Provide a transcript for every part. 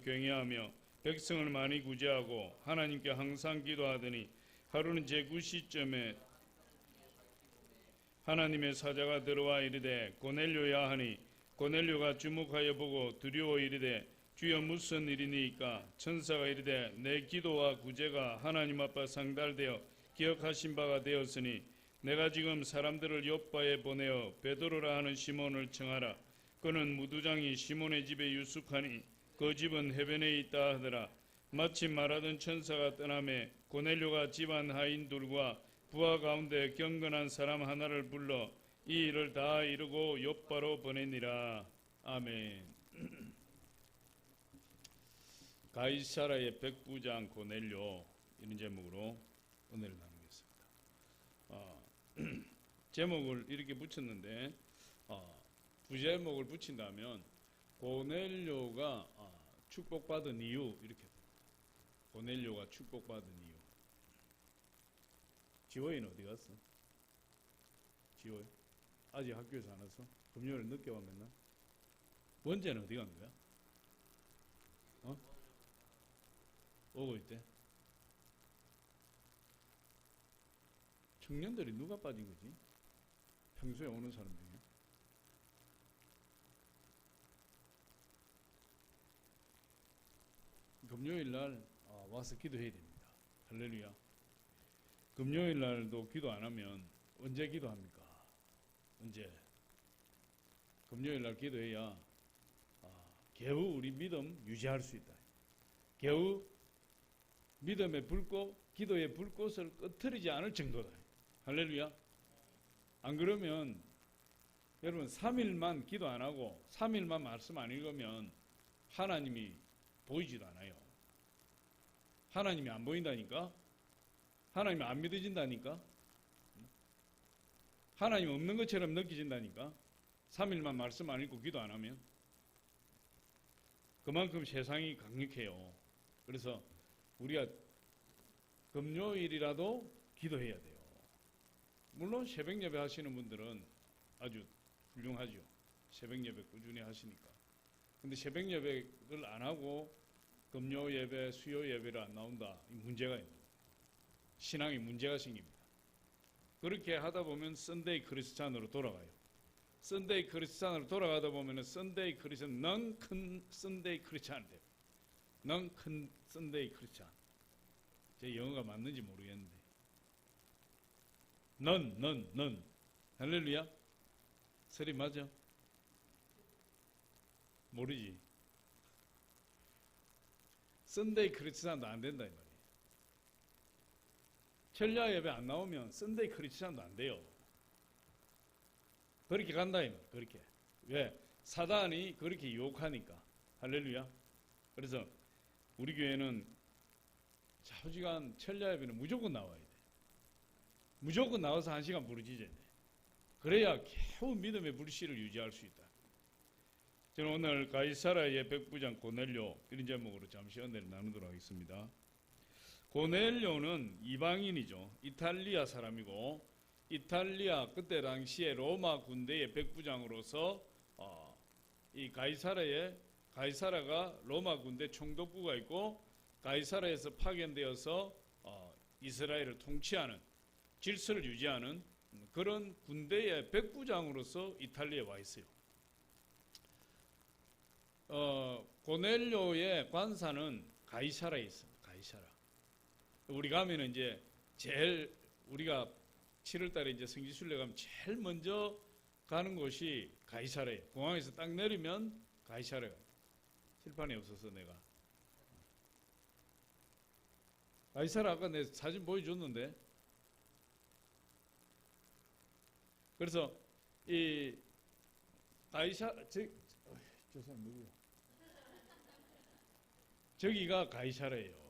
굉해하며 백성을 많이 구제하고 하나님께 항상 기도하더니 하루는 제9시쯤에 하나님의 사자가 들어와 이르되 고넬료야 하니 고넬료가 주목하여 보고 두려워 이르되 주여 무슨 일이니이까? 천사가 이르되 내 기도와 구제가 하나님 앞에 상달되어 기억하신 바가 되었으니 내가 지금 사람들을 요빠에 보내어 베드로라 하는 시몬을 청하라. 그는 무두장이 시몬의 집에 유숙하니 그 집은 해변에 있다 하더라. 마침 말하던 천사가 떠나매 고넬료가 집안 하인들과 부하 가운데 경건한 사람 하나를 불러 이 일을 다 이루고 요빠로 보내니라. 아멘. 가이사라의 백부장 고넬료, 이런 제목으로 은혜를 나누겠습니다. 제목을 이렇게 붙였는데 부제목을 붙인다면 고넬료가 축복받은 이유, 이렇게 고넬료가 축복받은 이유. 지호이는 어디 갔어? 지호이? 아직 학교에서 안 왔어? 금요일 늦게 와 맨날? 원재는 어디 간 거야? 오고 있대? 청년들이 누가 빠진 거지? 평소에 오는 사람 중에? 금요일 날 와서 기도해야 됩니다. 할렐루야. 금요일 날도 기도 안 하면 언제 기도합니까? 언제? 금요일 날 기도해야 겨우 우리 믿음 유지할 수 있다. 겨우 믿음의 불꽃, 기도의 불꽃을 꺼트리지 않을 정도다. 할렐루야. 안 그러면 여러분 3일만 기도 안 하고 3일만 말씀 안 읽으면 하나님이 보이지도 않아요. 하나님이 안 보인다니까? 하나님이 안 믿어진다니까? 하나님 없는 것처럼 느껴진다니까? 3일만 말씀 안 읽고 기도 안 하면? 그만큼 세상이 강력해요. 그래서 우리가 금요일이라도 기도해야 돼요. 물론 새벽 예배 하시는 분들은 아주 훌륭하죠. 새벽 예배 꾸준히 하시니까. 근데 새벽 예배를 안 하고 금요 예배, 수요 예배를 안 나온다. 문제가 있는 거예요. 신앙에 문제가 생깁니다. 그렇게 하다 보면 썬데이 크리스찬으로 돌아가요. 썬데이 크리스찬으로 돌아가다 보면 썬데이 크리스찬, 넌 큰 썬데이 크리스찬이 돼요. 넌 큰 썬데이 크리스찬. 제 영어가 맞는지 모르겠는데. 넌. 할렐루야? 설이 맞아? 모르지? 썬데이 크리스찬도 안 된다 이 말이에요. 천야 예배 안 나오면 썬데이 크리스찬도 안 돼요. 그렇게 간다 이 말이에요. 그렇게. 왜? 사단이 그렇게 유혹하니까. 할렐루야? 그래서 우리 교회는 좌우지간 천야 예배는 무조건 나와야 돼. 무조건 나와서 1시간 부르짖어야 돼. 그래야 겨우 믿음의 불씨를 유지할 수 있다. 저는 오늘 가이사라의 백부장 고넬료, 이런 제목으로 잠시 은혜를 나누도록 하겠습니다. 고넬료는 이방인이죠. 이탈리아 사람이고, 이탈리아 그때 당시에 로마 군대의 백부장으로서 이 가이사라가 로마 군대 총독부가 있고, 가이사라에서 파견되어서 이스라엘을 통치하는, 질서를 유지하는 그런 군대의 백부장으로서 이탈리아에 와 있어요. 고넬료의 관사는 가이사라에 있습니다. 가이사라. 우리 가면은 이제 제일 우리가 7월달에 이제 성지순례 가면 제일 먼저 가는 곳이 가이사라예요. 공항에서 딱 내리면 가이사라예요. 칠판이 없어서 내가. 가이사라 아까 내 사진 보여줬는데. 그래서 이 가이사라 저 사람 누구야? 저기가 가이사라예요.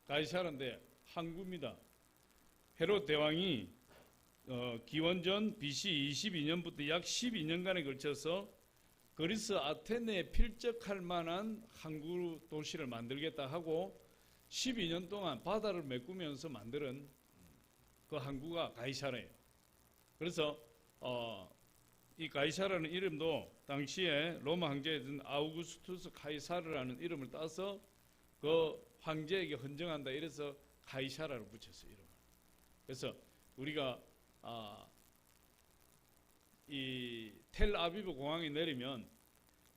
가이사라인데 항구입니다. 헤롯 대왕이 기원전 BC 22년부터 약 12년간에 걸쳐서 그리스 아테네에 필적할 만한 항구 도시를 만들겠다 하고 12년 동안 바다를 메꾸면서 만드는 그 항구가 가이사라예요. 그래서 이 가이사라는 이름도 당시에 로마 황제였던 아우구스투스 카이사르라는 이름을 따서 그 황제에게 헌정한다 이래서 가이사라를 붙였어요, 이름을. 그래서 우리가 이 텔아비브 공항에 내리면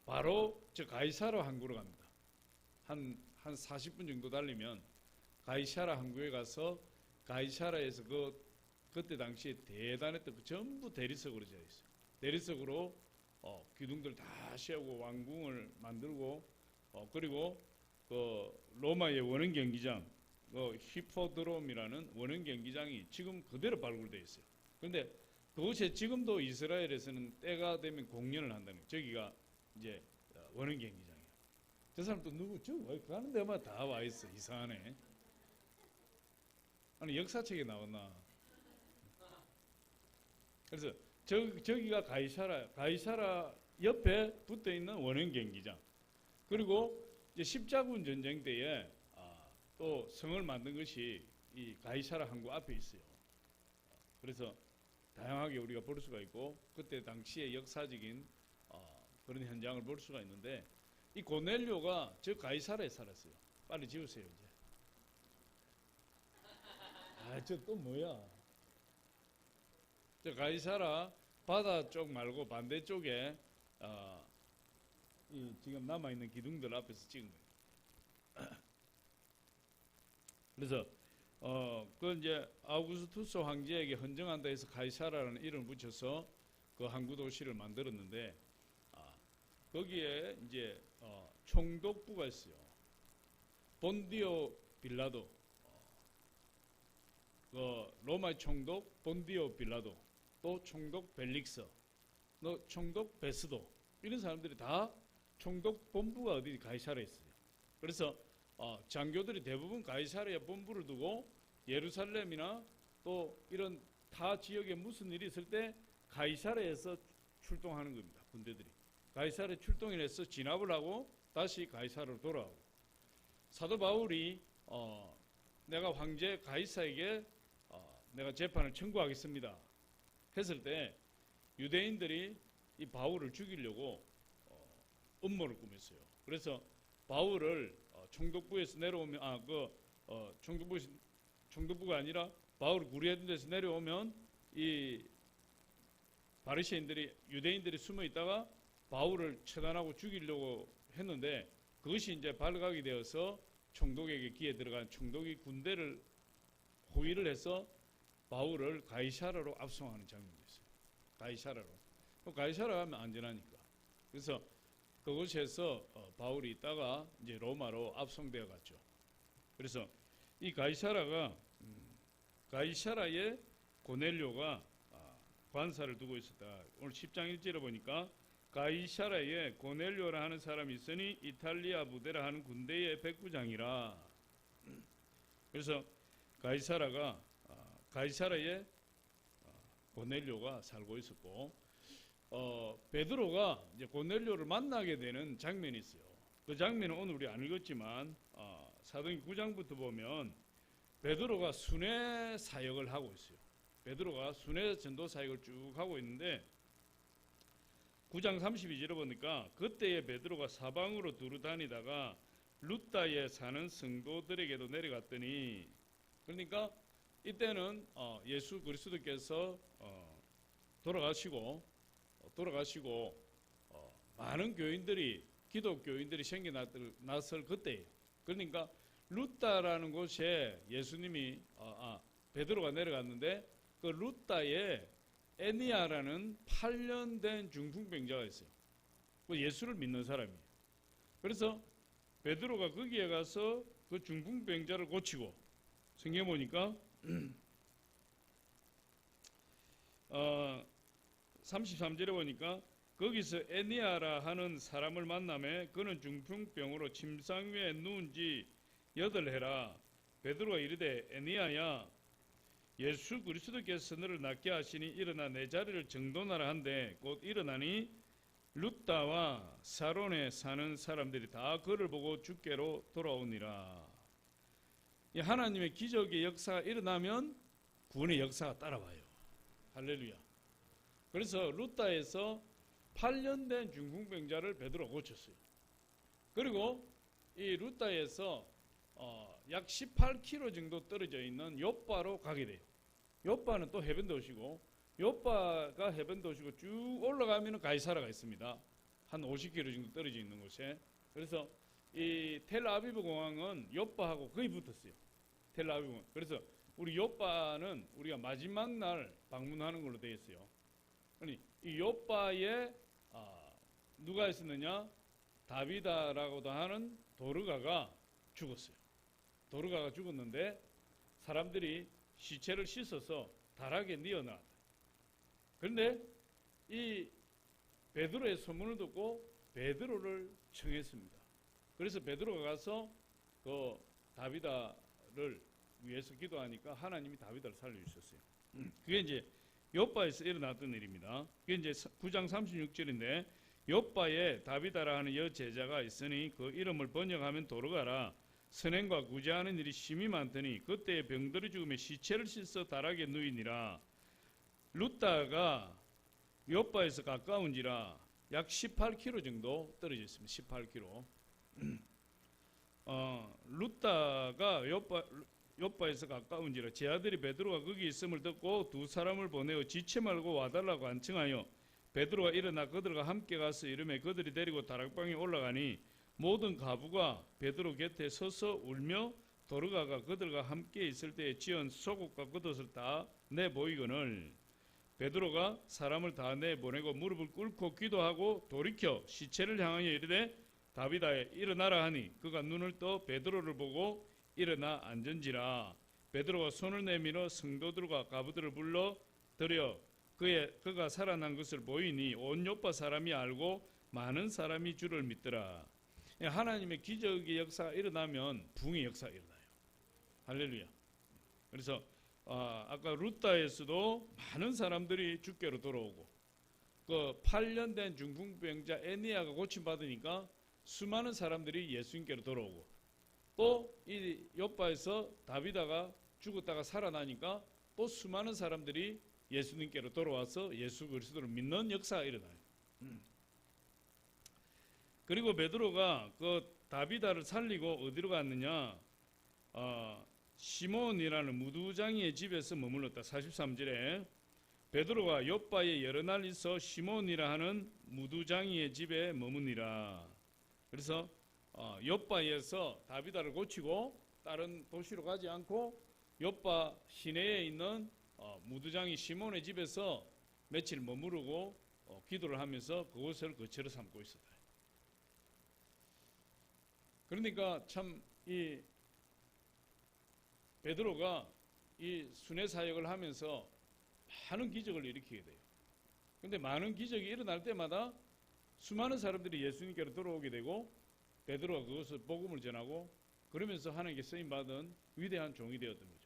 바로 저 가이사라 항구로 갑니다. 한 40분 정도 달리면 가이사라 항구에 가서 가이사라에서 그때 당시에 대단했던 전부 대리석으로 되어 있어요. 대리석으로 기둥들 다 씌우고 왕궁을 만들고 그리고 그 로마의 원형 경기장 히포드롬이라는 원형 경기장이 지금 그대로 발굴되어 있어요. 그런데 그곳에 지금도 이스라엘에서는 때가 되면 공연을 한다는 거예요. 저기가 이제 원형 경기장이에요. 저 사람 또 누구 가는 데마다 다 와 있어. 이상하네. 아니 역사책에 나왔나? 그래서 저기가 가이사라 옆에 붙어 있는 원형 경기장. 그리고 이제 십자군 전쟁 때에 또 성을 만든 것이 이 가이사라 항구 앞에 있어요. 그래서 다양하게 우리가 볼 수가 있고 그때 당시의 역사적인 그런 현장을 볼 수가 있는데 이 고넬료가 저 가이사라에 살았어요. 빨리 지우세요 이제. 저 또 뭐야? 저 가이사라 바다 쪽 말고 반대쪽에 이 지금 남아있는 기둥들 앞에서 찍은 거예요. 그래서 그 이제 아우구스투스 황제에게 헌정한다 해서 가이사라라는 이름을 붙여서 그 항구 도시를 만들었는데 거기에 이제 총독부가 있어요. 본디오 빌라도, 그 로마의 총독 본디오 빌라도, 또 총독 벨릭스, 또 총독 베스도 이런 사람들이 다 총독 본부가 어디 가이사라에 있어요. 그래서 장교들이 대부분 가이사라에 본부를 두고 예루살렘이나 또 이런 타 지역에 무슨 일이 있을 때 가이사라에서 출동하는 겁니다. 군대들이 가이사라에 출동을 해서 진압을 하고 다시 가이사라로 돌아오고, 사도 바울이 내가 황제 가이사에게 내가 재판을 청구하겠습니다 했을 때 유대인들이 이 바울을 죽이려고 음모를 꾸몄어요. 그래서 바울을 총독부에서 내려오면 총독부가 아니라 바울을 구리했던 데서 내려오면 이 바리새인들이 유대인들이 숨어 있다가 바울을 처단하고 죽이려고 했는데 그것이 이제 발각이 되어서 총독에게 귀에 들어간 총독이 군대를 호위를 해서 바울을 가이사라로 압송하는 장면이 있어요. 가이사라로. 가이사라 가면 안전하니까. 그래서 그곳에서 바울이 있다가 이제 로마로 압송되어 갔죠. 그래서 이 가이사라가 가이사라에 고넬료가 관사를 두고 있었다. 오늘 10장 1절에 보니까 가이사라에 고넬료라 하는 사람이 있으니 이탈리아 부대라 하는 군대의 백부장이라. 그래서 가이사라에 고넬료가 살고 있었고 베드로가 이제 고넬료를 만나게 되는 장면이 있어요. 그 장면은 오늘 우리 안 읽었지만 사도행 9장부터 보면 베드로가 순회 사역을 하고 있어요. 베드로가 순회 전도 사역을 쭉 하고 있는데 9장 32절에 보니까 그때에 베드로가 사방으로 두루 다니다가 루다에 사는 성도들에게도 내려갔더니, 그러니까 이때는 예수 그리스도께서 돌아가시고 많은 교인들이 기독교인들이 생겨났을 그때예요. 그러니까 루다라는 곳에 예수님이 베드로가 내려갔는데 그 루다에 에니아라는 8년 된 중풍병자가 있어요. 그 예수를 믿는 사람이에요. 그래서 베드로가 거기에 가서 그 중풍병자를 고치고, 성경 보니까 33절에 보니까 거기서 에니아라 하는 사람을 만나매 그는 중풍병으로 침상 위에 누운 지 8해라. 베드로가 이르되 에니아야, 예수 그리스도께서 너를 낫게 하시니 일어나 내 자리를 정돈하라 한데 곧 일어나니 루다와 사론에 사는 사람들이 다 그를 보고 주께로 돌아오니라. 이 하나님의 기적의 역사가 일어나면 구원의 역사가 따라와요. 할렐루야. 그래서 루다에서 8년 된 중풍병자를 베드로가 고쳤어요. 그리고 이 루다에서 약 18km 정도 떨어져 있는 요빠로 가게 돼요. 요빠는 또 해변 도시고, 요빠가 해변 도시고 쭉 올라가면 가이사라가 있습니다. 한 50km 정도 떨어져 있는 곳에. 그래서 이 텔아비브 공항은 요빠하고 거의 붙었어요. 텔아비브 공항. 그래서 우리 요빠는 우리가 마지막 날 방문하는 걸로 되어 있어요. 아니, 이 요빠에 누가 있었느냐? 다비다라고도 하는 도르가가 죽었어요. 도르가가 죽었는데 사람들이 시체를 씻어서 다락에 뉘어놨다. 그런데 이 베드로의 소문을 듣고 베드로를 청했습니다. 그래서 베드로가 가서 그 다비다를 위해서 기도하니까 하나님이 다비다를 살려주셨어요. 그게 이제 요빠에서 일어났던 일입니다. 그게 이제 9장 36절인데, 요빠에 다비다라 하는 여제자가 있으니 그 이름을 번역하면 도르가라. 선행과 구제하는 일이 심히 많더니 그때에 병들어 죽으며 시체를 씻어 다락에 누이니라. 루다가 요빠에서 가까운지라 약 18km 정도 떨어져 있습니다. 18km. 루다가 요빠에서 가까운지라 제 아들이 베드로가 거기 있음을 듣고 두 사람을 보내어 지체 말고 와달라고 안청하여 베드로가 일어나 그들과 함께 가서 이르매 그들이 데리고 다락방에 올라가니 모든 가부가 베드로 곁에 서서 울며 도르가가 그들과 함께 있을 때에 지은 속옷과 겉옷을 다 내보이거늘 베드로가 사람을 다 내보내고 무릎을 꿇고 기도하고 돌이켜 시체를 향하여 이르되 다비다에 일어나라 하니 그가 눈을 떠 베드로를 보고 일어나 앉은지라. 베드로가 손을 내밀어 성도들과 가부들을 불러 들여 그가 살아난 것을 보이니 온 요빠 사람이 알고 많은 사람이 주를 믿더라. 하나님의 기적의 역사가 일어나면 부흥의 역사가 일어나요. 할렐루야. 그래서 아까 루다에서도 많은 사람들이 주께로 돌아오고, 그 8년 된 중풍병자 애니아가 고침받으니까 수많은 사람들이 예수님께로 돌아오고, 또 이 요빠에서 다비다가 죽었다가 살아나니까 또 수많은 사람들이 예수님께로 돌아와서 예수 그리스도를 믿는 역사가 일어나요. 그리고 베드로가 그 다비다를 살리고 어디로 갔느냐? 시몬이라는 무두장이의 집에서 머물렀다. 43절에 베드로가 요빠에 여러 날 있어 시몬이라 하는 무두장이의 집에 머무니라. 그래서 요빠에서 다비다를 고치고 다른 도시로 가지 않고 요빠 시내에 있는 무두장이 시몬의 집에서 며칠 머무르고 기도를 하면서 그곳을 거처로 삼고 있었다. 그러니까 참 이 베드로가 이 순회 사역을 하면서 많은 기적을 일으키게 돼요. 그런데 많은 기적이 일어날 때마다 수많은 사람들이 예수님께로 돌아오게 되고 베드로가 그것을 복음을 전하고 그러면서 하나님께 쓰임 받은 위대한 종이 되었던 거죠.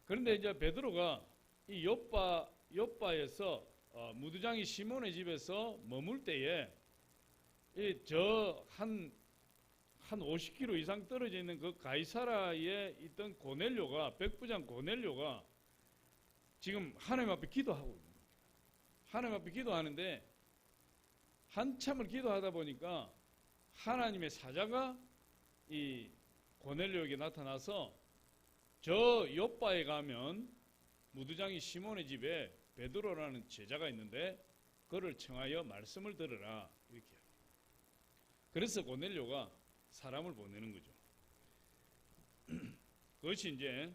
그런데 이제 베드로가 이 요빠에서 무두장이 시몬의 집에서 머물 때에 한 50km 이상 떨어져 있는 그 가이사라에 있던 고넬료가, 백부장 고넬료가 지금 하나님 앞에 기도하고 있는 거예요. 하나님 앞에 기도하는데 한참을 기도하다 보니까 하나님의 사자가 이 고넬료에게 나타나서 저 요빠에 가면 무두장이 시몬의 집에 베드로라는 제자가 있는데 그를 청하여 말씀을 들으라, 이렇게. 그래서 고넬료가 사람을 보내는 거죠. 그것이 이제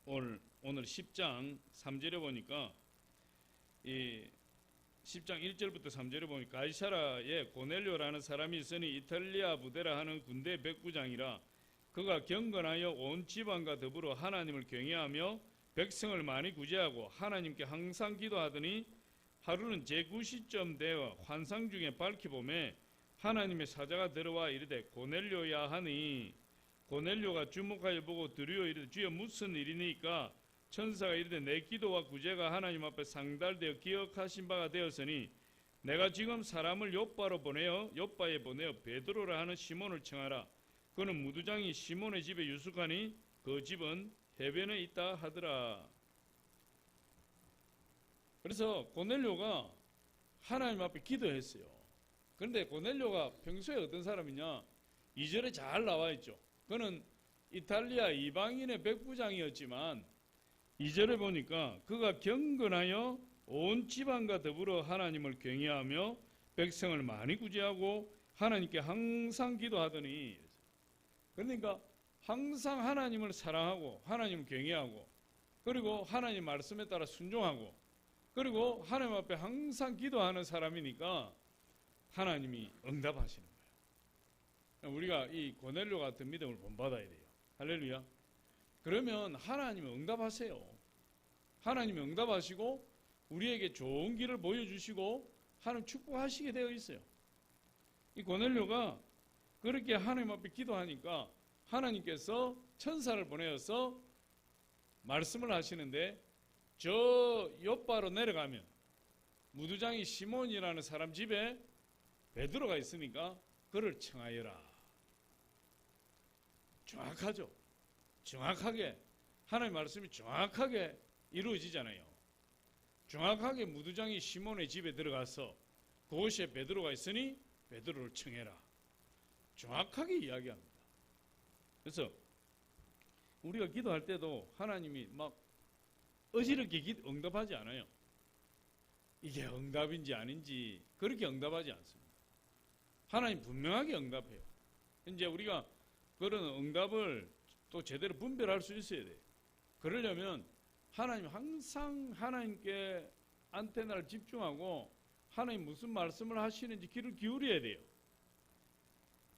오늘 10장 3절에 보니까 이 10장 1절부터 3절에 보니까 가이사라에 고넬료라는 사람이 있으니 이탈리아 부대라 하는 군대 백부장이라. 그가 경건하여 온 집안과 더불어 하나님을 경외하며 백성을 많이 구제하고 하나님께 항상 기도하더니 하루는 제9시쯤 되어 환상 중에 밝히 보매 하나님의 사자가 들어와 이르되 고넬료야 하니 고넬료가 주목하여 보고 두려워 이르되 주여 무슨 일이니까 천사가 이르되 내 기도와 구제가 하나님 앞에 상달되어 기억하신 바가 되었으니 내가 지금 사람을 요빠에 보내어 베드로라 하는 시몬을 청하라. 그는 무두장이 시몬의 집에 유숙하니 그 집은 해변에 있다 하더라. 그래서 고넬료가 하나님 앞에 기도했어요. 그런데 고넬료가 평소에 어떤 사람이냐? 2절에 잘 나와 있죠. 그는 이탈리아 이방인의 백부장이었지만 2절에 보니까 그가 경건하여 온 집안과 더불어 하나님을 경외하며 백성을 많이 구제하고 하나님께 항상 기도하더니, 그러니까 항상 하나님을 사랑하고 하나님을 경외하고 그리고 하나님 말씀에 따라 순종하고 그리고 하나님 앞에 항상 기도하는 사람이니까 하나님이 응답하시는 거예요. 우리가 이 고넬료 같은 믿음을 본받아야 돼요. 할렐루야. 그러면 하나님이 응답하세요. 하나님이 응답하시고 우리에게 좋은 길을 보여주시고 하나님 축복하시게 되어 있어요. 이 고넬료가 그렇게 하나님 앞에 기도하니까 하나님께서 천사를 보내어서 말씀을 하시는데, 저 옆바로 내려가면 무두장이 시몬이라는 사람 집에 베드로가 있으니까 그를 청하여라. 정확하죠. 정확하게 하나님 말씀이 정확하게 이루어지잖아요. 정확하게 무두장이 시몬의 집에 들어가서 그곳에 베드로가 있으니 베드로를 청해라. 정확하게 이야기합니다. 그래서 우리가 기도할 때도 하나님이 막 어지럽게 응답하지 않아요. 이게 응답인지 아닌지 그렇게 응답하지 않습니다. 하나님 분명하게 응답해요. 이제 우리가 그런 응답을 또 제대로 분별할 수 있어야 돼요. 그러려면 하나님 항상 하나님께 안테나를 집중하고 하나님 무슨 말씀을 하시는지 귀를 기울여야 돼요.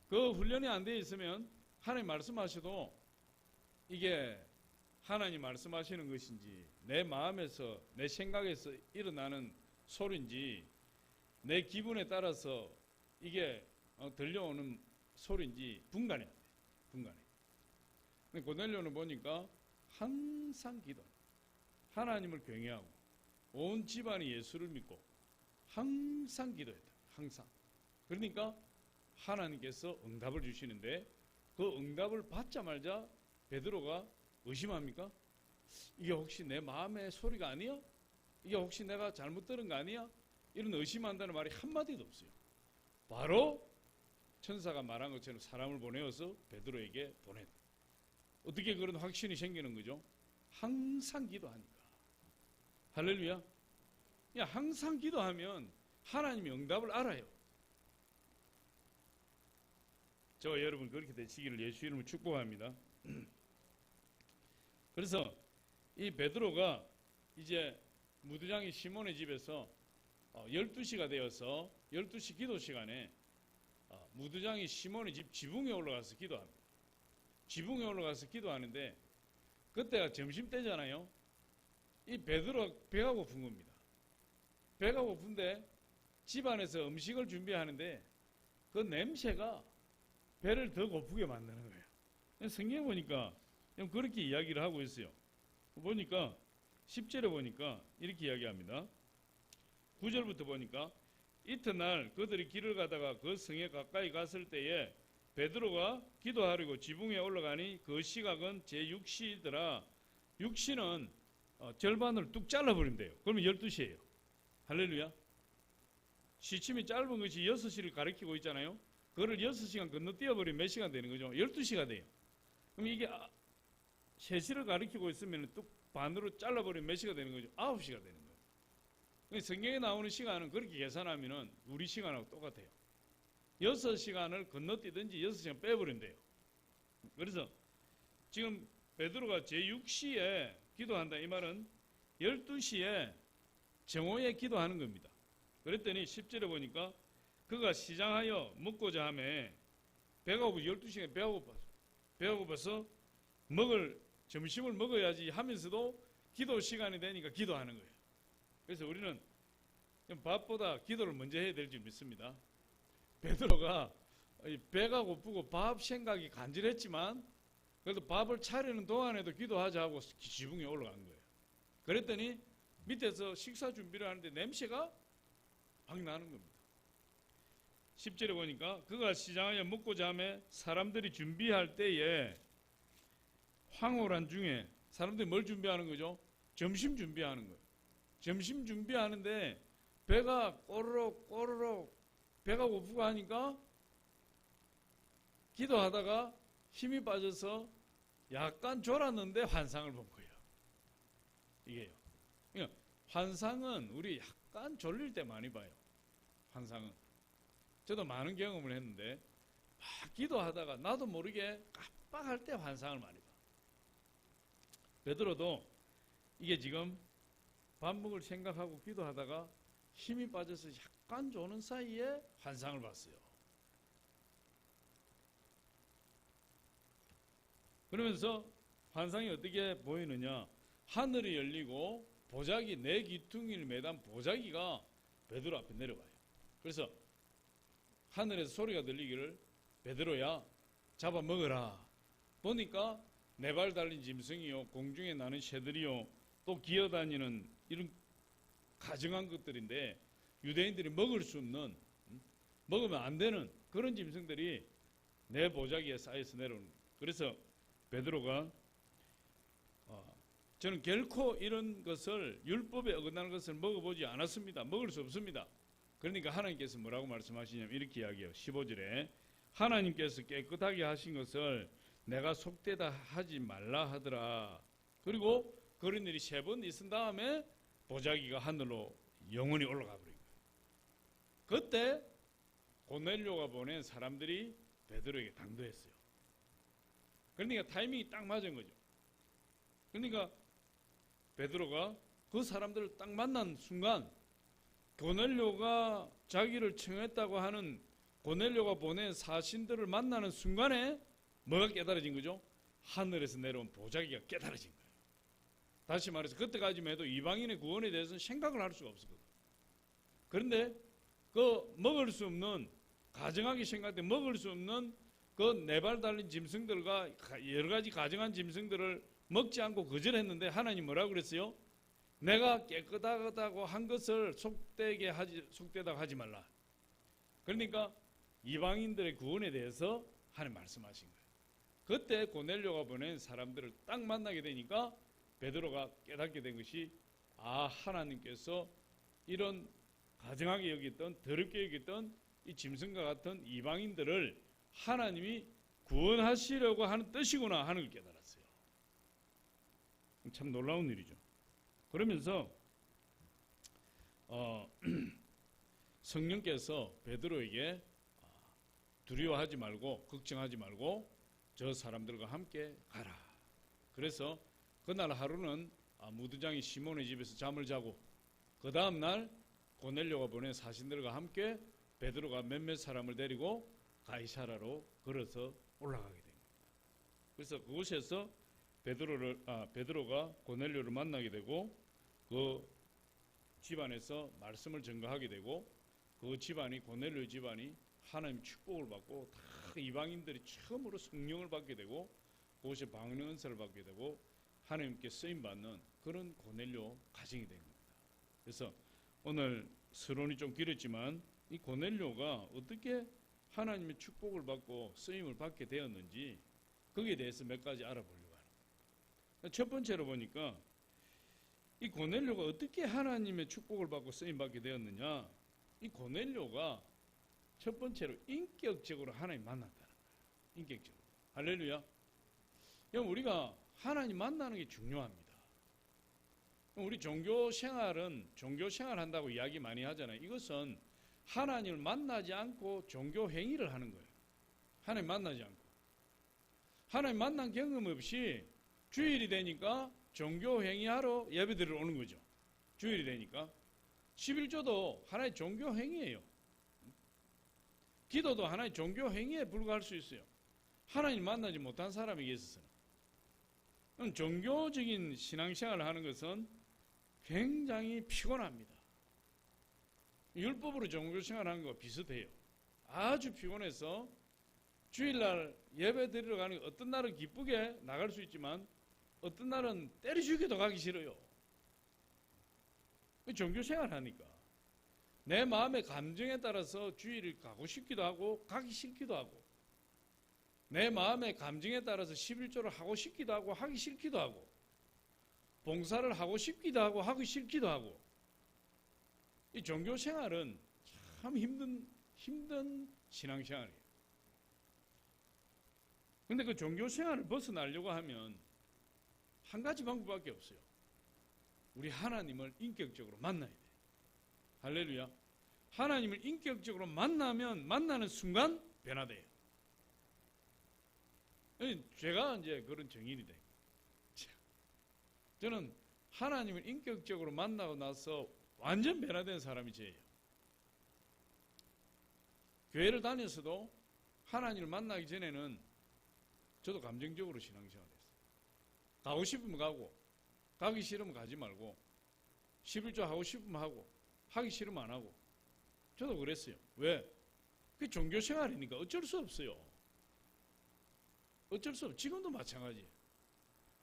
그 훈련이 안 돼 있으면 하나님 말씀하셔도 이게 하나님 말씀하시는 것인지 내 마음에서 내 생각에서 일어나는 소리인지 내 기분에 따라서 이게 들려오는 소리인지 분간해야 돼요. 분간해. 근데 고넬료는 보니까 항상 기도, 하나님을 경외하고 온 집안이 예수를 믿고 항상 기도했다. 항상. 그러니까 하나님께서 응답을 주시는데 그 응답을 받자마자 베드로가 의심합니까? 이게 혹시 내 마음의 소리가 아니야? 이게 혹시 내가 잘못 들은 거 아니야? 이런 의심한다는 말이 한마디도 없어요. 바로 천사가 말한 것처럼 사람을 보내어서 베드로에게 보냈다. 어떻게 그런 확신이 생기는 거죠? 항상 기도하니까. 할렐루야. 항상 기도하면 하나님이 응답을 알아요. 저와 여러분 그렇게 되시기를 예수 이름으로 축복합니다. 그래서 이 베드로가 이제 무두장이 시몬의 집에서 12시가 되어서 12시 기도 시간에 무두장이 시몬의 집 지붕에 올라가서 기도합니다. 지붕에 올라가서 기도하는데 그때가 점심때잖아요. 이 베드로가 배가 고픈 겁니다. 배가 고픈데 집안에서 음식을 준비하는데 그 냄새가 배를 더 고프게 만드는 거예요. 성경에 보니까 그렇게 이야기를 하고 있어요. 보니까 10절에 보니까 이렇게 이야기합니다. 9절부터 보니까 이튿날 그들이 길을 가다가 그 성에 가까이 갔을 때에 베드로가 기도하려고 지붕에 올라가니 그 시각은 제6시더라. 6시는 절반을 뚝 잘라버린대요. 그러면 12시예요. 할렐루야. 시침이 짧은 것이 6시를 가리키고 있잖아요. 그거를 6시간 건너뛰어버리면 몇 시간 되는 거죠? 12시가 돼요. 그럼 이게 3시를 가리키고 있으면 뚝 반으로 잘라버리면 몇 시가 되는 거죠? 9시가 되는 거예요. 성경에 나오는 시간은 그렇게 계산하면 우리 시간하고 똑같아요. 6시간을 건너뛰든지 6시간 빼버린대요. 그래서 지금 베드로가 제6시에 기도한다 이 말은 12시에 정오에 기도하는 겁니다. 그랬더니 10절에 보니까 그가 시장하여 먹고자 하매 배가 고프 12시간에 배가 고팠어. 배가 고파서 점심을 먹어야지 하면서도 기도 시간이 되니까 기도하는 거예요. 그래서 우리는 밥보다 기도를 먼저 해야 될 줄 믿습니다. 베드로가 배가 고프고 밥 생각이 간절했지만 그래도 밥을 차리는 동안에도 기도하자 하고 지붕에 올라간 거예요. 그랬더니 밑에서 식사 준비를 하는데 냄새가 막 나는 겁니다. 10절에 보니까 그가 시장하여 먹고자 하며 사람들이 준비할 때에 황홀한 중에 사람들이 뭘 준비하는 거죠? 점심 준비하는 거예요. 점심 준비하는데 배가 꼬르륵 꼬르륵 배가 고프고 하니까 기도하다가 힘이 빠져서 약간 졸았는데 환상을 본 거예요. 이게요. 그러니까 환상은 우리 약간 졸릴 때 많이 봐요. 환상은. 저도 많은 경험을 했는데 막 기도하다가 나도 모르게 깜빡할 때 환상을 많이 봐. 베드로도 이게 지금 밥 먹을 생각하고 기도하다가 힘이 빠져서 약간 조는 사이에 환상을 봤어요. 그러면서 환상이 어떻게 보이느냐? 하늘이 열리고 보자기 네 귀퉁이를 매단 보자기가 베드로 앞에 내려와요. 그래서 하늘에서 소리가 들리기를 베드로야 잡아 먹어라. 보니까 네 발 달린 짐승이요 공중에 나는 새들이요 또 기어다니는 이런 가증한 것들인데 유대인들이 먹을 수 없는 먹으면 안 되는 그런 짐승들이 내 보자기에 쌓여서 내려오는 거예요. 그래서 베드로가 저는 결코 이런 것을 율법에 어긋나는 것을 먹어보지 않았습니다. 먹을 수 없습니다. 그러니까 하나님께서 뭐라고 말씀하시냐면 이렇게 이야기해요. 15절에 하나님께서 깨끗하게 하신 것을 내가 속되다 하지 말라 하더라. 그리고 그런 일이 3번 있은 다음에 보자기가 하늘로 영원히 올라가 버린 거예요. 그때 고넬료가 보낸 사람들이 베드로에게 당도했어요. 그러니까 타이밍이 딱 맞은 거죠. 그러니까 베드로가 그 사람들을 딱 만난 순간 고넬료가 자기를 청했다고 하는 고넬료가 보낸 사신들을 만나는 순간에 뭐가 깨달아진 거죠? 하늘에서 내려온 보자기가 깨달아진 거예요. 다시 말해서 그때까지만 해도 이방인의 구원에 대해서는 생각을 할 수가 없었거든요. 그런데 그 먹을 수 없는 가정하게 생각할 때 먹을 수 없는 그 네 발 달린 짐승들과 여러 가지 가정한 짐승들을 먹지 않고 거절했는데 하나님 뭐라고 그랬어요? 내가 깨끗하다고 한 것을 속되다고 하지 말라. 그러니까 이방인들의 구원에 대해서 하나님 말씀하신 거예요. 그때 고넬료가 보낸 사람들을 딱 만나게 되니까 베드로가 깨닫게 된 것이 하나님께서 이런 가증하게 여겼던 더럽게 여겼던 이 짐승과 같은 이방인들을 하나님이 구원하시려고 하는 뜻이구나 하는 걸 깨달았어요. 참 놀라운 일이죠. 그러면서 성령께서 베드로에게 두려워하지 말고 걱정하지 말고 저 사람들과 함께 가라. 그래서 그날 하루는 무두장이 시몬의 집에서 잠을 자고 그 다음 날 고넬료가 보낸 사신들과 함께 베드로가 몇몇 사람을 데리고 가이사라로 걸어서 올라가게 됩니다. 그래서 그곳에서 베드로가 고넬료를 만나게 되고 그 집안에서 말씀을 전가하게 되고 그 집안이 고넬료 집안이 하나님 축복을 받고 다 이방인들이 처음으로 성령을 받게 되고 그곳에 방언의 은사를 받게 되고 하나님께 쓰임 받는 그런 고넬료 가정이 된 겁니다. 그래서 오늘 서론이 좀 길었지만 이 고넬료가 어떻게 하나님의 축복을 받고 쓰임을 받게 되었는지 거기에 대해서 몇 가지 알아보려고 하는 거예요. 첫 번째로 보니까 이 고넬료가 어떻게 하나님의 축복을 받고 쓰임 받게 되었느냐? 이 고넬료가 첫 번째로 인격적으로 하나님 만났다는 거예요. 인격적으로. 할렐루야. 그럼 우리가 하나님 만나는 게 중요합니다. 우리 종교 생활 한다고 이야기 많이 하잖아요. 이것은 하나님을 만나지 않고 종교 행위를 하는 거예요. 하나님 만나지 않고. 하나님 만난 경험 없이 주일이 되니까 종교 행위하러 예배드리러 오는 거죠. 주일이 되니까. 11조도 하나의 종교 행위예요. 기도도 하나의 종교 행위에 불과할 수 있어요. 하나님 만나지 못한 사람에게 있어서는. 종교적인 신앙생활을 하는 것은 굉장히 피곤합니다. 율법으로 종교생활하는 것과 비슷해요. 아주 피곤해서 주일날 예배 드리러 가는 게 어떤 날은 기쁘게 나갈 수 있지만 어떤 날은 때려 죽여도 가기 싫어요. 종교생활 하니까 내 마음의 감정에 따라서 주일을 가고 싶기도 하고 가기 싫기도 하고 내 마음의 감정에 따라서 11조를 하고 싶기도 하고 하기 싫기도 하고 봉사를 하고 싶기도 하고 하기 싫기도 하고 이 종교 생활은 참 힘든 신앙생활이에요. 근데 그 종교 생활을 벗어나려고 하면 한 가지 방법밖에 없어요. 우리 하나님을 인격적으로 만나야 돼. 할렐루야. 하나님을 인격적으로 만나는 순간 변화돼요. 제가 이제 그런 증인이 돼. 저는 하나님을 인격적으로 만나고 나서 완전 변화된 사람이 저예요. 교회를 다녔어도 하나님을 만나기 전에는 저도 감정적으로 신앙생활 했어요. 가고 싶으면 가고, 가기 싫으면 가지 말고, 11조 하고 싶으면 하고, 하기 싫으면 안 하고. 저도 그랬어요. 왜? 그게 종교생활이니까 어쩔 수 없어요. 어쩔 수 없어요. 지금도 마찬가지예요.